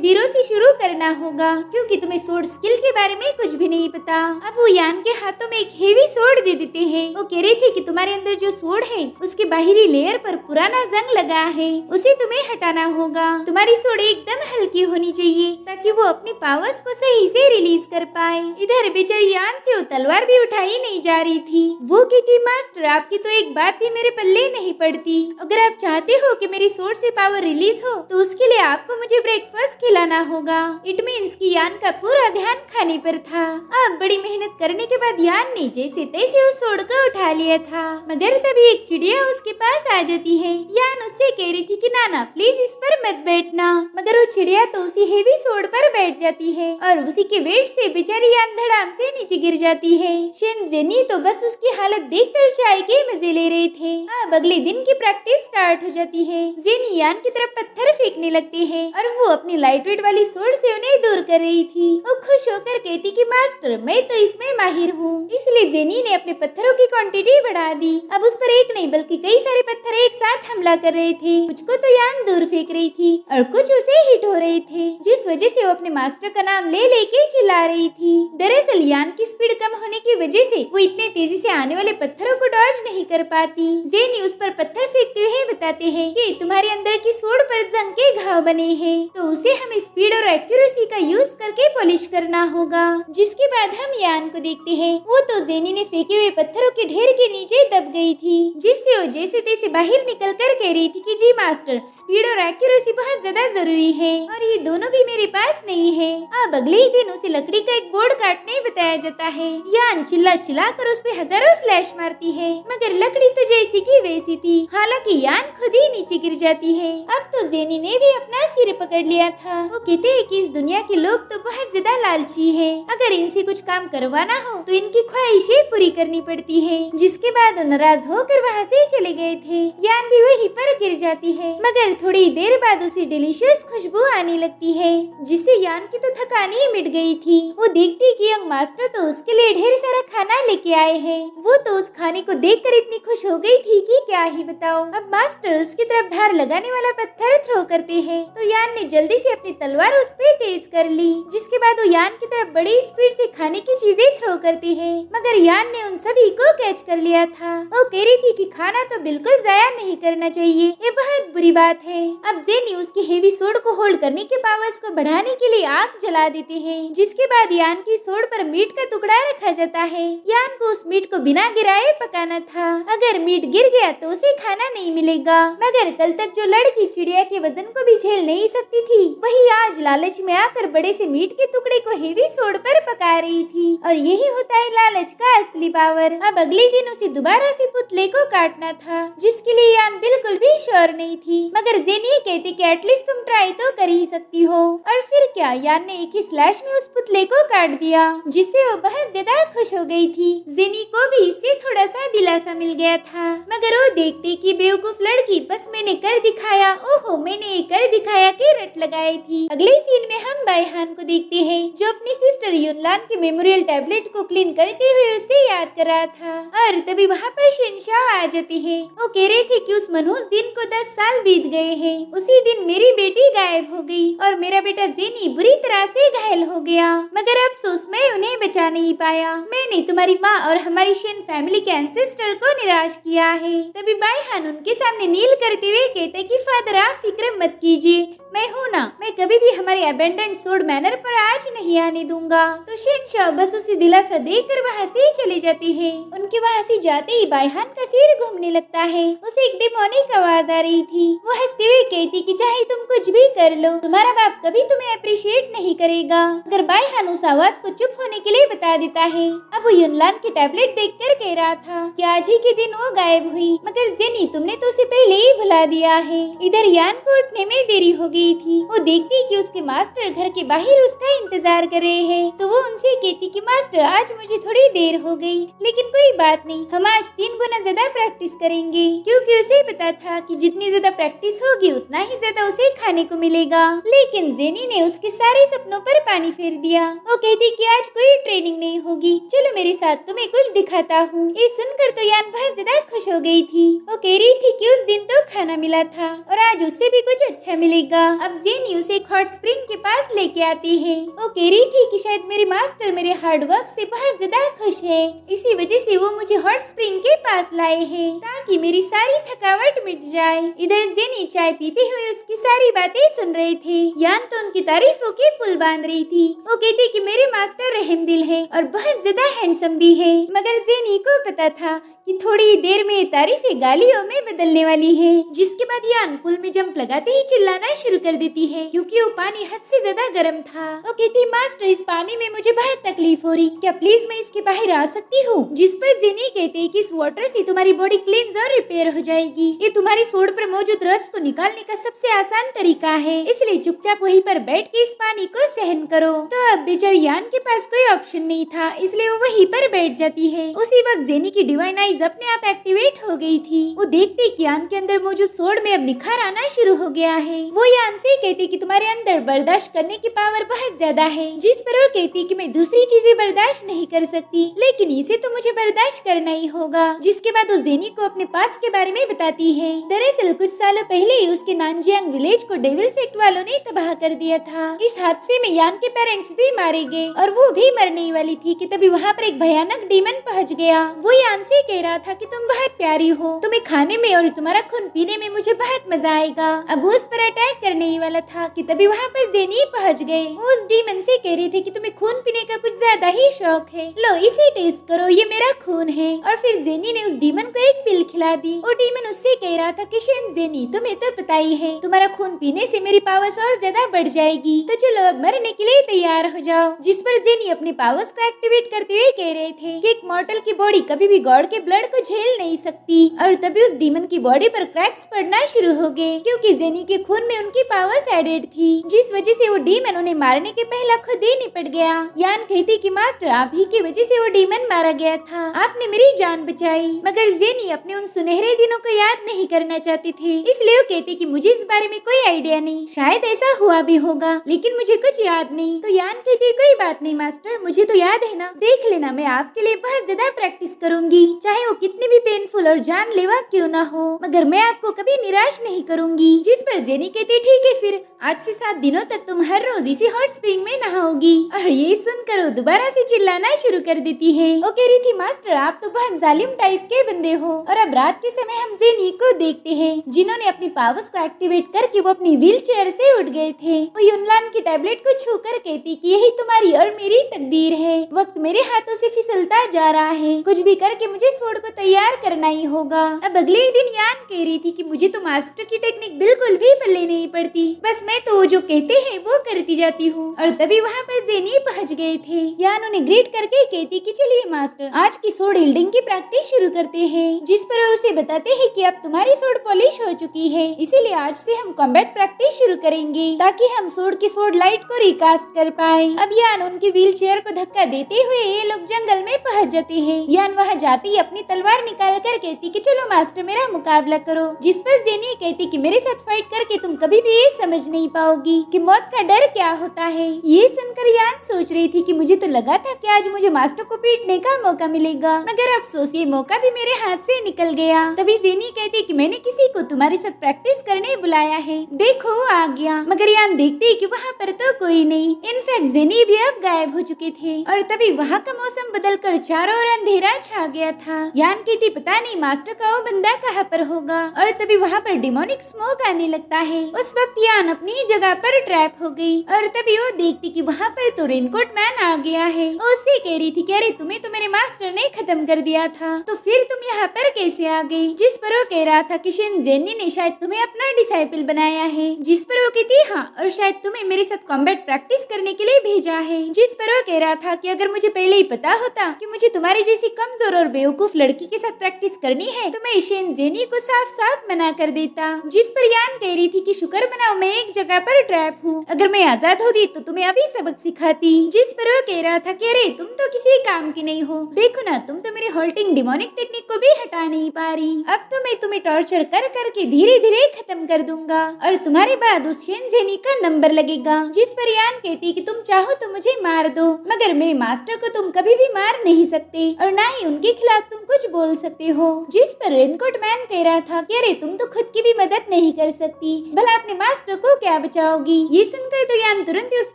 जीरो से शुरू करना होगा, क्योंकि तुम्हें स्वॉर्ड स्किल के बारे में कुछ भी नहीं पता। अब वो यान के हाथों में एक हेवी स्वॉर्ड दे देते हैं। वो कह रही थी कि तुम्हारे अंदर जो स्वॉर्ड है उसके बाहरी लेयर पर पुराना जंग लगा है, उसे तुम्हें हटाना होगा। तुम्हारी स्वॉर्ड एकदम हल्की होनी चाहिए ताकि वो अपनी पावर्स को सही से रिलीज कर पाए। इधर बेचारी यान से वो तलवार भी उठाई नहीं जा रही थी। वो कहती मास्टर आपकी तो एक बात भी मेरे पल्ले नहीं पड़ती। अगर आप चाहते हो कि मेरी स्वॉर्ड से पावर रिलीज हो तो उसके लिए आपको मुझे ब्रेकफास्ट खिलाना होगा। इट मीन्स कि यान का पूरा ध्यान खाने पर था। अब बड़ी मेहनत करने के बाद यान ने जैसे तैसे उस स्वॉर्ड को उठा लिया था, मगर तभी एक चिड़िया उसके पास आ जाती है। यान उससे कह रही थी कि नाना प्लीज इस पर मत बैठना, मगर वो चिड़िया तो उसी हेवी स्वॉर्ड पर बैठ जाती है और उसी के वेट से बेचारी यान धड़ाम से नीचे गिर जाती है। शेन जेनी तो बस उसकी हालत देखकर चाय के मजे ले रहे थे। अब अगले दिन की प्रैक्टिस स्टार्ट हो जाती है। जेनी यान की तरफ पत्थर फेंकने लगते हैं और वो अपनी लाइट वेट वाली स्वॉर्ड से उन्हें दूर कर रही थी। वो खुश होकर कहती कि मास्टर मैं तो इसमें माहिर हूँ। इसलिए जेनी ने अपने पत्थरों की क्वांटिटी बढ़ा दी। अब उस पर एक नहीं बल्कि कई सारे पत्थर एक साथ हमला कर रहे थे। कुछ को तो यान दूर फेंक रही थी और कुछ उसे हिट हो रहे थे, जिस वजह से वो अपने मास्टर का नाम ले लेके चिल्ला रही थी। दरअसल यान की स्पीड कम होने की वजह से वो इतने तेजी से आने वाले पत्थरों को डॉज नहीं कर पाती। जेनी उस पर पत्थर फेंकते हुए बताते हैं कि तुम्हारे अंदर की स्वॉर्ड पर जंग के घाव बने हैं, तो उसे हमें स्पीड और एक्यूरेसी का यूज करके पॉलिश करना होगा। जिसके बाद हम यान को देखते हैं। वो तो जेनी ने फेंके हुए पत्थरों के ढेर के नीचे दब गई थी, जिससे वो जैसे तैसे बाहर निकल कर कह रही थी कि जी मास्टर स्पीड और एक्यूरेसी बहुत ज्यादा जरूरी है और ये दोनों भी मेरे पास नहीं है। अब अगले ही दिन उसे लकड़ी का एक बोर्ड काटने बताया जाता है। यान चिल्ला चिल्ला कर उस पे हजारों स्लैश मारती है, मगर लकड़ी तो जैसी की वैसी थी। हालांकि यान खुद ही नीचे गिर जाती है। अब तो जेनी ने भी अपना सिर पकड़ लिया था। वो कहते हैं कि इस दुनिया के लोग तो बहुत ज्यादा लालची है, अगर इनसे कुछ काम करवाना हो तो इनकी ख्वाहिशें पूरी करनी पड़ती है। जिसके बाद नाराज होकर वहाँ से चले गए थे। यान भी वहीं पर गिर जाती है, मगर थोड़ी देर बाद उसे डिलीशियस खुशबू आने लगती है, जिससे यान की तो थकान ही मिट गई थी। वो देखती कि यंग मास्टर तो उसके लिए ढेर सारा खाना लेके आए हैं। वो तो उस खाने को देखकर इतनी खुश हो गई थी कि क्या ही बताओ। अब मास्टर उसकी तरफ धार लगाने वाला पत्थर थ्रो करते हैं, तो यान ने जल्दी से अपनी तलवार उस पे तेज कर ली। जिसके बाद वो यान की तरफ बड़ी स्पीड से खाने की चीजें थ्रो करते हैं, मगर यान ने उन सभी को कैच कर लिया था। वो कह रही थी कि खाना तो बिल्कुल जाया नहीं करना चाहिए, ये बहुत बुरी बात है। अब जेनी उसकी हेवी स्वॉर्ड को होल्ड करने के पावर्स को बढ़ाने के लिए आग जला देते हैं। जिसके बाद यान की स्वॉर्ड पर मीट का टुकड़ा रखा जाता है। यान को उस मीट को बिना गिराए पकाना था, अगर मीट गिर गया तो उसे खाना नहीं मिलेगा। मगर कल तक जो लड़की चिड़िया के वजन को भी झेल नहीं सकती थी, वही आज लालच में आकर बड़े से मीट के टुकड़े को हेवी स्वॉर्ड पर पका रही थी। और यही होता है लालच का असली पावर। अब अगले दिन उसे दोबारा से पुतले को काटना था, जिसके लिए यान बिल्कुल भी श्योर नहीं थी, मगर जेनी कहती कि एटलीस्ट तुम ट्राई तो कर ही सकती हो। और फिर क्या, यान ने एक ही स्लैश में उस पुतले को काट दिया, जिससे वो बहुत ज्यादा खुश हो गई थी। जेनी को भी इससे थोड़ा सा दिलासा मिल गया था, मगर वो देखते कि बेवकूफ लड़की बस मैंने कर दिखाया, ओहो मैंने ये कर दिखाया के रट लगाई थी। अगले सीन में हम बायहान को देखते हैं, जो अपनी सिस्टर युनलान के मेमोरियल टैबलेट को क्लीन करते हुए उसे याद कर रहा था। और तभी वहाँ पर शेन शहंशाह आ जाते हैं। वो कह रहे थे कि उस मनहूस दिन को 10 साल बीत गए हैं। उसी दिन मेरी बेटी गायब हो गई और मेरा बेटा जेनी बुरी तरह से घायल हो गया, मगर अफसोस मैं उन्हें बचा नहीं पाया। मैंने तुम्हारी माँ और हमारी शेन फैमिली के एंसेस्टर को निराश किया है। तभी बाईहान उनके सामने नील करते हुए कहते कि फादर आप फिक्र मत कीजिए, मैं हूँ ना, मैं कभी भी हमारे अबेंडेंट सोड मैनर पर आज नहीं आने दूंगा। तो शहंशाह बस उसे दिलासा देकर वहाँ से चले जाते हैं। उनके वहाँ से जाते ही बाईहान का सिर घूमने लगता है। उसे एक डिमोनिक आवाज आ रही थी। वो हंसते हुए कहती कि चाहे तुम कुछ भी कर लो, तुम्हारा बाप कभी तुम्हें अप्रिशिएट नहीं करेगा। अगर बाईहान उस आवाज को चुप होने के लिए बता देता है। अब वो युनलान की टैबलेट देखकर कह रहा था कि आज ही के दिन वो गायब हुई, मगर जेनी तुमने तो उसे पहले ही भुला दिया है। इधर यान को उठने में देरी हो गई थी। वो देखती कि उसके मास्टर घर के बाहर उसका इंतजार कर रहे हैं, तो वो उनसे कहती कि मास्टर आज मुझे थोड़ी देर हो गई, लेकिन कोई बात नहीं, हम आज 3 गुना ज्यादा प्रैक्टिस करेंगे, क्योंकि उसे पता था कि जितनी ज्यादा प्रैक्टिस होगी उतना ही ज्यादा उसे खाने को मिलेगा। लेकिन जेनी ने उसके सारे सपनों पर पानी फेर दिया। वो कहती कि आज कोई ट्रेनिंग नहीं होगी, चलो मेरे साथ तुम्हें कुछ दिखाता हूँ। ये सुनकर तो यान बहुत ज्यादा खुश हो गई थी। वो कह रही थी कि उस दिन तो खाना मिला था और आज उससे भी कुछ अच्छा मिलेगा। अब जेनी उसे एक हॉट स्प्रिंग के पास लेके आती है। वो कह रही थी कि शायद मेरे मास्टर मेरे हार्ड वर्क से बहुत ज्यादा खुश है, इसी वजह से वो मुझे हॉट स्प्रिंग के पास लाए हैं ताकि मेरी सारी थकावट मिट जाए। इधर जेनी चाय पीते हुए उसकी सारी बातें सुन रहे थे। यान तो उनकी तारीफों के पुल बांध रही थी। वो कहती कि मेरे मास्टर रहमदिल है और बहुत ज्यादा हैंडसम भी है, मगर जेनी को पता था कि थोड़ी देर में तारीफें गालियों में बदलने वाली है। जिसके बाद यान पुल में जंप लगाते ही चिल्लाना शुरू कर देती है, क्योंकि वो पानी हद से ज्यादा गर्म था। वो कहती मास्टर इस पानी में मुझे बहुत तकलीफ हो रही, क्या प्लीज मैं इसके बाहर आ सकती हूँ? जिस पर जेनी कहते कि इस वाटर से तुम्हारी बॉडी क्लींस और रिपेयर हो जाएगी। ये तुम्हारी सोड पर मौजूद रस को निकालने का सबसे आसान तरीका है, इसलिए चुपचाप वहीं पर बैठ के इस पानी को सहन करो। तो अब बेचारी यान के पास कोई ऑप्शन नहीं था, इसलिए वो वहीं पर बैठ जाती है। उसी वक्त जेनी की डिवाइन आइज अपने आप एक्टिवेट हो गई थी। वो देखती कि यान के अंदर मौजूद सोड में अब निखार आना शुरू हो गया है। वो यान से कहती कि तुम्हारे अंदर बर्दाश्त करने की पावर बहुत ज्यादा है, जिस पर वो कहती कि मैं दूसरी चीजें बर्दाश्त नहीं कर सकती, लेकिन इसे तो मुझे बर्दाश्त करना ही होगा। जिसके बाद वो जेनी को अपने पास के बारे में बताती है। दरअसल कुछ सालों पहले ही उसके नानजियांग विलेज को डेविल सेक्ट वालों ने तबाह कर दिया था। इस हादसे में यान के पेरेंट्स भी मारे गए और वो भी मरने ही वाली थी कि तभी वहाँ पर एक भयानक डीमन पहुँच गया। वो यान से कह रहा था कि तुम बहुत प्यारी हो, तुम्हें खाने में और तुम्हारा खून पीने में मुझे बहुत मजा आएगा। अब वो उस पर अटैक करने ही वाला था कि तभी वहाँ पर जेनी पहुँच गए। वो उस डीमन से कह रही थी कि तुम्हें खून पीने का कुछ ज्यादा ही शौक है, लो इसे टेस्ट करो, ये मेरा खून है। और फिर जेनी ने उस डीमन को एक पिल खिला दी। वो डीमन उससे कह रहा था कि शेन जेनी तुम्हें तो पता ही है, तुम्हारा खून पीने से मेरी पावर्स और ज्यादा बढ़ जाएगी, तो चलो अब मरने के लिए तैयार हो जाओ। जिस पर जेनी अपने पावर्स को एक्टिवेट करते हुए कह रहे थे कि एक मॉर्टल की बॉडी कभी भी गॉड के ब्लड को झेल नहीं सकती। और तभी उस डीमन की बॉडी पर क्रैक्स पड़ना शुरू हो गए, क्योंकि जेनी के खून में उनकी पावर्स एडेड थी, जिस वजह से वो डीमन उन्हें मारने के पहले खुद ही निपट गया। यान कहती कि मास्टर आप ही की वजह से वो डीमन मारा गया था, आपने मेरी जान बचाई। मगर जेनी अपने उन सुनहरे दिनों को याद नहीं करना चाहती थी, इसलिए वो कहती कि मुझे इस बारे में कोई आइडिया नहीं, शायद ऐसा हुआ भी होगा लेकिन मुझे कुछ याद नहीं। तो यान कहती कोई बात नहीं मास्टर, मुझे तो याद है ना, देख लेना मैं आपके लिए बहुत ज्यादा प्रैक्टिस करूंगी, चाहे वो कितनी भी पेनफुल और जानलेवा क्यों ना हो, मगर मैं आपको कभी निराश नहीं करूंगी। जिस पर जेनी कहती ठीक है, फिर आज से 7 दिनों तक तुम हर रोज इसी हॉट स्प्रिंग में नहाओगी। और ये सुनकर वो दोबारा से चिल्लाना शुरू कर देती है। वो कह रही थी मास्टर आप तो बहुत जालिम टाइप के बंदे हो। और अब रात के समय हम जेनी को देखते हैं, जिन्होंने अपनी पावर्स को एक्टिवेट करके वो अपनी व्हील चेयर से उठ गए थे। वो युनलान की टैबलेट को छूकर कहती कि यही तुम्हारी और मेरी तकदीर है, वक्त मेरे हाथों से फिसलता जा रहा है, कुछ भी करके मुझे स्वॉर्ड को तैयार करना ही होगा। अब अगले ही दिन यान कह रही थी कि मुझे तो मास्टर की टेक्निक बिल्कुल भी पल्ले नहीं पड़ती, बस मैं तो जो कहते हैं वो करती जाती हूँ। और तभी वहाँ पर जेनी पहुँच गए थे। यान उन्हें ग्रीट करके कहती कि चलिए मास्टर आज की सोड यील्डिंग की प्रैक्टिस शुरू करते हैं। जिस पर वो उसे बताते हैं कि अब तुम्हारी सोड पॉलिश हो चुकी है, इसीलिए आज से हम कॉम्बैट प्रैक्टिस शुरू करेंगे ताकि हम सोड की सोड लाइट को रिकास्ट कर पाए। अब यान उनकी व्हील चेयर को धक्का देते हुए ये लोग जंगल में पहुँच जाते हैं। यान वहाँ जाते ही अपने अपनी तलवार निकाल कर कहती कि चलो मास्टर मेरा मुकाबला करो, जिस पर जेनी कहती कि मेरे साथ फाइट करके तुम कभी भी ये समझ नहीं पाओगी कि मौत का डर क्या होता है। ये सुनकर यान सोच रही थी कि मुझे तो लगा था कि आज मुझे मास्टर को पीटने का मौका मिलेगा, मगर अफसोस ये मौका भी मेरे हाथ से निकल गया। तभी जेनी कहती कि मैंने किसी को तुम्हारे साथ प्रैक्टिस करने बुलाया है, देखो वो आ गया। मगर यान देखती कि वहाँ पर तो कोई नहीं। इनफैक्ट जेनी भी अब गायब हो चुके थे और तभी वहाँ का मौसम बदलकर चारों ओर अंधेरा छा गया था। यान कहती पता नहीं मास्टर का वो बंदा कहाँ पर होगा। और तभी वहाँ पर डिमोनिक स्मोक आने लगता है। उस वक्त यान अपनी जगह पर ट्रैप हो गई और तभी वो देखती कि वहाँ पर तो रेनकोट मैन आ गया है। उससे कह रही थी कि अरे तुम्हें तो मेरे मास्टर ने खत्म कर दिया था, तो फिर तुम यहाँ पर कैसे आ गई। जिस पर वो कह रहा था कि जेनी ने शायद तुम्हें अपना डिसाइपल बनाया है। जिस पर वो कहती हाँ, और शायद तुम्हें मेरे साथ कॉम्बैट प्रैक्टिस करने के लिए भेजा है। जिस पर वो कह रहा था कि अगर मुझे पहले ही पता होता कि मुझे तुम्हारी जैसी कमजोर और बेवकूफ लड़की के साथ प्रैक्टिस करनी है तो मैं जेनी को साफ साफ मना कर देता। जिस पर यान कह रही थी कि शुक्र मनाओ मैं एक जगह पर ट्रैप हूँ, अगर मैं आजाद होती तो तुम्हें अभी सबक सिखाती। जिस पर वो कह रहा था कि अरे तुम तो किसी काम की नहीं हो, देखो ना तुम तो मेरे हॉल्टिंग डिमोनिक टेक्निक को भी हटा नहीं पा रही। अब तो मैं तुम्हें टॉर्चर कर करके धीरे धीरे खत्म कर दूंगा और तुम्हारे बाद उस जेनी का नंबर लगेगा। जिस पर यान कहती कि तुम चाहो तो मुझे मार दो, मगर मेरे मास्टर को तुम कभी भी मार नहीं सकते और ना ही उनके खिलाफ तुम कुछ बोल सकते हो। जिस पर रेनकोट मैन कह रहा था कि अरे तुम तो खुद की भी मदद नहीं कर सकती, भला अपने मास्टर को क्या बचाओगी। ये सुनकर तो यान तुरंत उस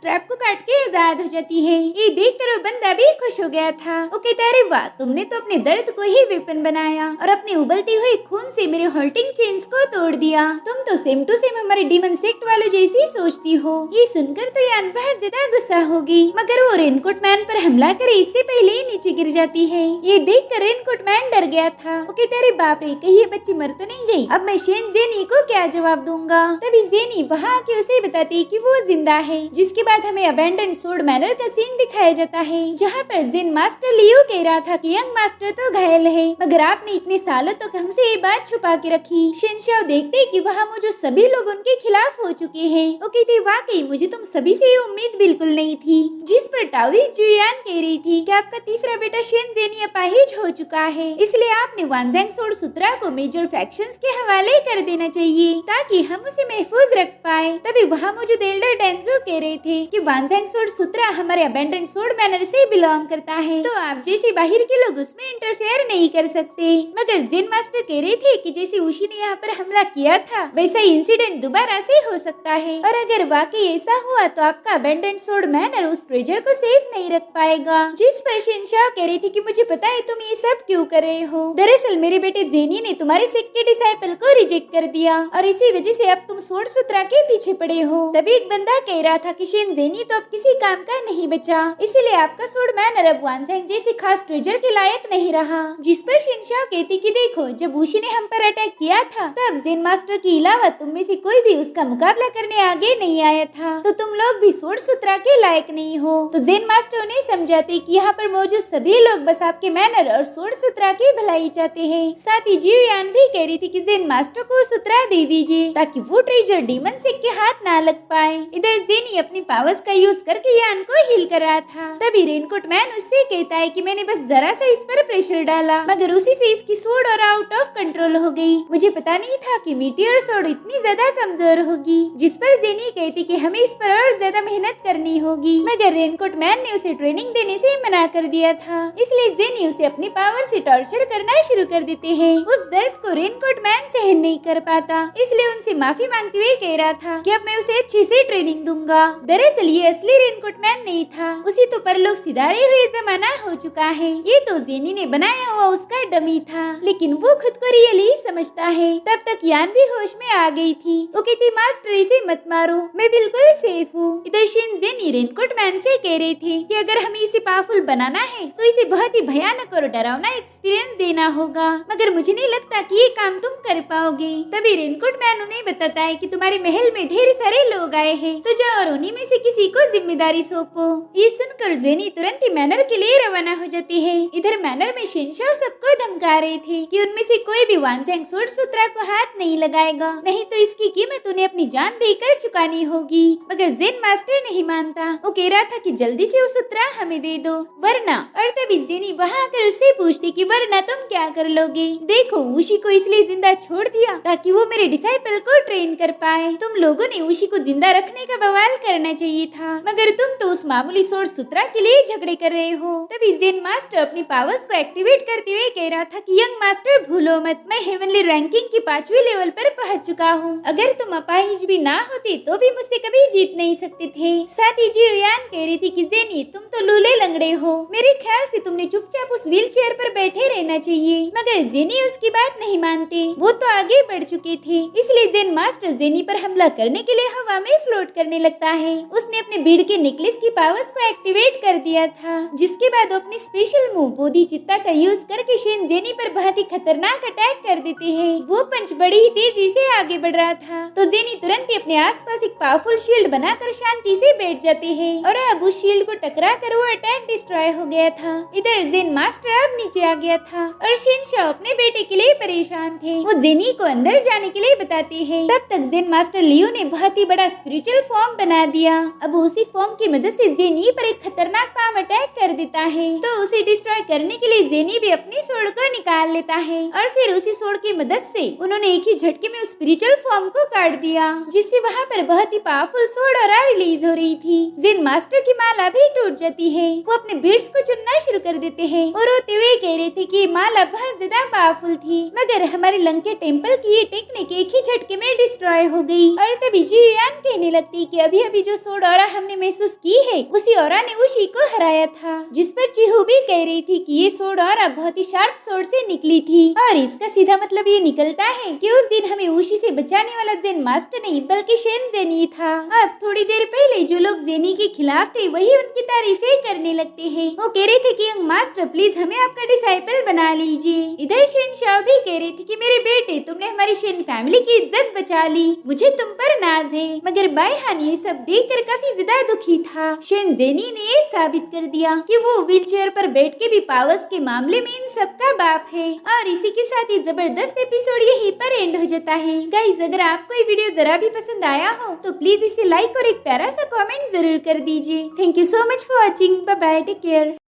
ट्रैप को काट के आजाद हो जाती है। ये देखकर वो बंदा भी खुश हो गया था। वो कहता अरे वाह, तुमने तो अपने दर्द को ही वेपन बनाया और अपने उबलते हुए खून से मेरे हॉल्टिंग चेन्स को तोड़ दिया। तुम तो सेम टू सेम हमारे डीमन सेक्ट वालों जैसी सोचती हो। ये सुनकर तो यान बहुत ज्यादा गुस्सा होगी, मगर वो रेनकोट मैन पर हमला करे इससे पहले ही नीचे गिर जाती है। ये देखकर रेनकोट मैन डर गया था। वो कहता अरे बाप रे, कहीं ये बच्ची मर तो नहीं गई, अब मैं जेनी को क्या जवाब दूंगा। तभी जेनी वहाँ आके उसे बताती कि वो जिंदा है। जिसके बाद हमें अबैंडन सोर्ड मैनर का सीन दिखाया जाता है, जहाँ पर जेन मास्टर लियो कह रहा था कि यंग मास्टर तो घायल है, मगर आपने इतने सालों तक हमसे ये बात छुपा के रखी। शिनशाओ देखते कि वहाँ मौजूद सभी लोग उनके खिलाफ हो चुके हैं। वो कहते वाकई मुझे तुम सभी से ये उम्मीद बिल्कुल नहीं थी। जिस पर टाओइस जुयान कह रही थी कि आपका तीसरा बेटा जेनी अपाहिज हो चुका है, इसलिए आपने वानजेंग सोर्ड सूत्रा को मेजर फैक्शंस के हवाले कर देना चाहिए ताकि हम उसे महफूज रख पाए। तभी वहाँ मौजूद एल्डर डेंजो कह रहे थे कि वानजेंग सोर्ड सूत्रा हमारे अबैंडन सोर्ड मैनर से बिलोंग करता है, तो आप जैसे बाहर के लोग उसमें इंटरफेयर नहीं कर सकते। मगर जेन मास्टर कह रहे थे कि जैसे उशी ने यहाँ पर हमला किया था वैसा इंसिडेंट दोबारा से हो सकता है, और अगर वाकई ऐसा हुआ तो आपका अबैंडन सोर्ड मैनर उस ट्रेजर को सेफ नहीं रख पाएगा। जिस पर शिनशाओ कह रही थी कि मुझे पता है तुम ये सब क्यों कर रहे हो, दरअसल मेरे बेटे जेनी ने तुम्हारे सिख के डिसाइपल को रिजेक्ट कर दिया और इसी वजह से अब तुम सोर्ड सूत्रा के पीछे पड़े हो। तभी एक बंदा कह रहा था कि जेनी तो अब किसी काम का नहीं बचा, इसीलिए आपका सोर्ड मैनर अब वानजेंग जैसे खास ट्रेजर के लायक नहीं रहा। जिस पर शिनशाओ कहती कि देखो, जब उशी ने हम पर अटैक किया था तब जेन मास्टर के अलावा तुम में से कोई भी उसका मुकाबला करने आगे नहीं आया था, तो तुम लोग भी सोर्ड सूत्रा के लायक नहीं हो। तो जेन मास्टर उन्हें समझाते कि यहाँ पर मौजूद सभी लोग बस आपके मैनर और सोर्ड सूत्रा की भलाई चाहते हैं। साथ ही जियोयान भी कह रही थी कि जेन मास्टर को सूत्रा दे दीजिए ताकि वो ट्रेजर डीमन सिख के हाथ ना लग पाए। इधर जेनी अपनी पावर्स का यूज करके यान को हील कर रहा था। तभी रेनकोट मैन उससे कहता है कि मैंने बस जरा सा इस पर प्रेशर डाला, मगर उसी से इसकी सोर्ड और आउट ऑफ कंट्रोल हो गई। मुझे पता नहीं था कि मीटियोर सोर्ड इतनी ज्यादा कमजोर होगी। जिस पर जेनी कहती कि हमें इस पर और ज्यादा मेहनत करनी होगी, मगर रेनकोट मैन ने उसे ट्रेनिंग देने से मना कर दिया था, इसलिए जेनी उसे अपनी पावर से टॉर्चर करना शुरू कर देते हैं। उस दर्द को रेनकोट मैन सहन नहीं कर पाता, इसलिए उनसे माफी मांगते हुए कह रहा था कि अब मैं उसे अच्छे से ट्रेनिंग दूंगा। दरअसल ये असली रेनकोट मैन नहीं था, उसी तो परलोक सिधारे हुए जमाना हो चुका है। ये तो जेनी ने बनाया हुआ उसका डमी था, लेकिन वो खुद को रियल ही समझता है। तब तक यान भी होश में आ गई थी। वो कहती मास्टर इसे मत मारो, मैं बिल्कुल सेफ हूँ। इधर जेनी रेनकोट मैन से कह रहे थे कि अगर हमें इसे पावरफुल बनाना है तो इसे बहुत ही भयानक और डरावना एक्सपीरियंस देना होगा, मगर मुझे नहीं लगता कि ये काम तुम कर पाओगे। तभी रेनकोट मैन उन्हें बताता है कि तुम्हारे महल में ढेर सारे लोग आए हैं, तो जाओ और उन्हीं में से किसी को जिम्मेदारी सौंपो। ये सुनकर जेनी तुरंत ही मैनर के लिए रवाना हो जाती है। इधर मैनर में शिनशाओ सबको धमका रहे थे कि उनमें से कोई भी वानजेंग सोर्ड सूत्रा को हाथ नहीं लगाएगा, नहीं तो इसकी कीमत उन्हें अपनी जान देकर चुकानी होगी। मगर जेन मास्टर नहीं मानता, वो कह रहा था कि जल्दी से वो सूत्रा हमें दे दो वरना। और तभी जेनी वहाँ आकर उससे पूछती कि वरना तुम क्या कर लोगे। देखो उशी को इसलिए जिंदा छोड़ दिया ताकि वो मेरे डिसाइपल को ट्रेन कर पाए। तुम लोगों ने उशी को जिंदा रखने का बवाल करना चाहिए था, मगर तुम तो उस मामूली सोर्स सूत्रा के लिए झगड़े कर रहे हो। तभी जेन मास्टर अपनी पावर्स को एक्टिवेट करते हुए कह रहा था कि यंग मास्टर भूलो मत, मैं हेवनली रैंकिंग की 5वीं लेवल पर पहुंच चुका हूँ। अगर तुम अपाहिज भी ना होते तो भी मुझसे कभी जीत नहीं सकते थे। साथ ही जियोयान कह रही थी कि जेनी तुम तो लूले लंगड़े हो, मेरे ख्याल से तुमने चुपचाप उस व्हील चेयर पर बैठे रहना चाहिए। मगर जेनी उसकी बात नहीं मानते, वो तो आगे बढ़ चुके थे। इसलिए जेन मास्टर जेनी पर हमला करने के लिए हवा में फ्लोट करने लगता है। उसने अपने बीड़ के नेकलेस की पावर्स को एक्टिवेट कर दिया था, जिसके बाद अपनी स्पेशल मूव बोधी चित्ता का यूज करके शेन जेनी पर बहुत ही खतरनाक अटैक कर देते हैं। वो पंच बड़ी ही तेजी से आगे बढ़ रहा था तो जेनी तुरंत ही अपने आसपास एक पावरफुल शील्ड बनाकर शांति से बैठ जाते हैं और अब उस शील्ड को टकरा कर वो अटैक डिस्ट्रॉय हो गया था। इधर जेन मास्टर अब नीचे आ गया था और शेनशाह अपने बेटे के लिए परेशान थे। वो जेनी को अंदर जाने के लिए बताते हैं। तब तक जेन मास्टर लियो ने बहुत ही बड़ा स्पिरिचुअल फॉर्म बना दिया। अब उसी फॉर्म की मदद से जेनी पर एक खतरनाक पाम अटैक कर देता है, तो उसे डिस्ट्रॉय करने के लिए जेनी भी अपनी सोड को निकाल लेता है और फिर उसी सोड की मदद से उन्होंने एक ही झटके में उस स्पिरिचुअल फॉर्म को काट दिया, जिससे वहाँ पर बहुत ही पावरफुल सोड और रिलीज हो रही थी। जेन मास्टर की माला भी टूट जाती है। वो अपने बीड्स को चुनना शुरू कर देते हैं और रोते हुए कह रहे थे कि माला बहुत ज्यादा पावरफुल थी, मगर हमारे लंके टेम्पल की ये टेक्निक एक ही झटके में डिस्ट्रॉय हो गई। और तभी जियोयान कहने लगती कि अभी अभी जो सोड ऑरा हमने महसूस की है उसी ऑरा ने उशी को हराया था, जिस पर चिहू भी कह रही थी कि ये सोड ऑरा बहुत ही शार्प सोड से निकली थी और इसका सीधा मतलब ये निकलता है कि उस दिन हमें उशी से बचाने वाला जेन मास्टर नहीं बल्कि शेन जेनी था। अब थोड़ी देर पहले जो लोग जेनी के खिलाफ थे वही उनकी तारीफें करने लगते हैं। वो कह रहे थे कि यंग मास्टर प्लीज हमें आपका डिसाइपल बना लीजिए। इधर शेनशाह भी कह रही थी कि मेरे बेटे तुमने हमारी शेन फैमिली की इज्जत बचा ली, मुझे तुम पर नाज है। मगर बायहान ये सब देखकर काफी ज्यादा दुखी था। शेन जेनी ने ये साबित कर दिया कि वो व्हील चेयर पर बैठ के भी पावर्स के मामले में इन सबका बाप है। और इसी के साथ ही जबरदस्त एपिसोड यहीं पर एंड हो जाता है। गाइस अगर आपको ये वीडियो जरा भी पसंद आया हो तो प्लीज इसे लाइक और एक प्यारा सा कमेंट जरूर कर दीजिए। Thank you so much for watching. Bye bye, take care.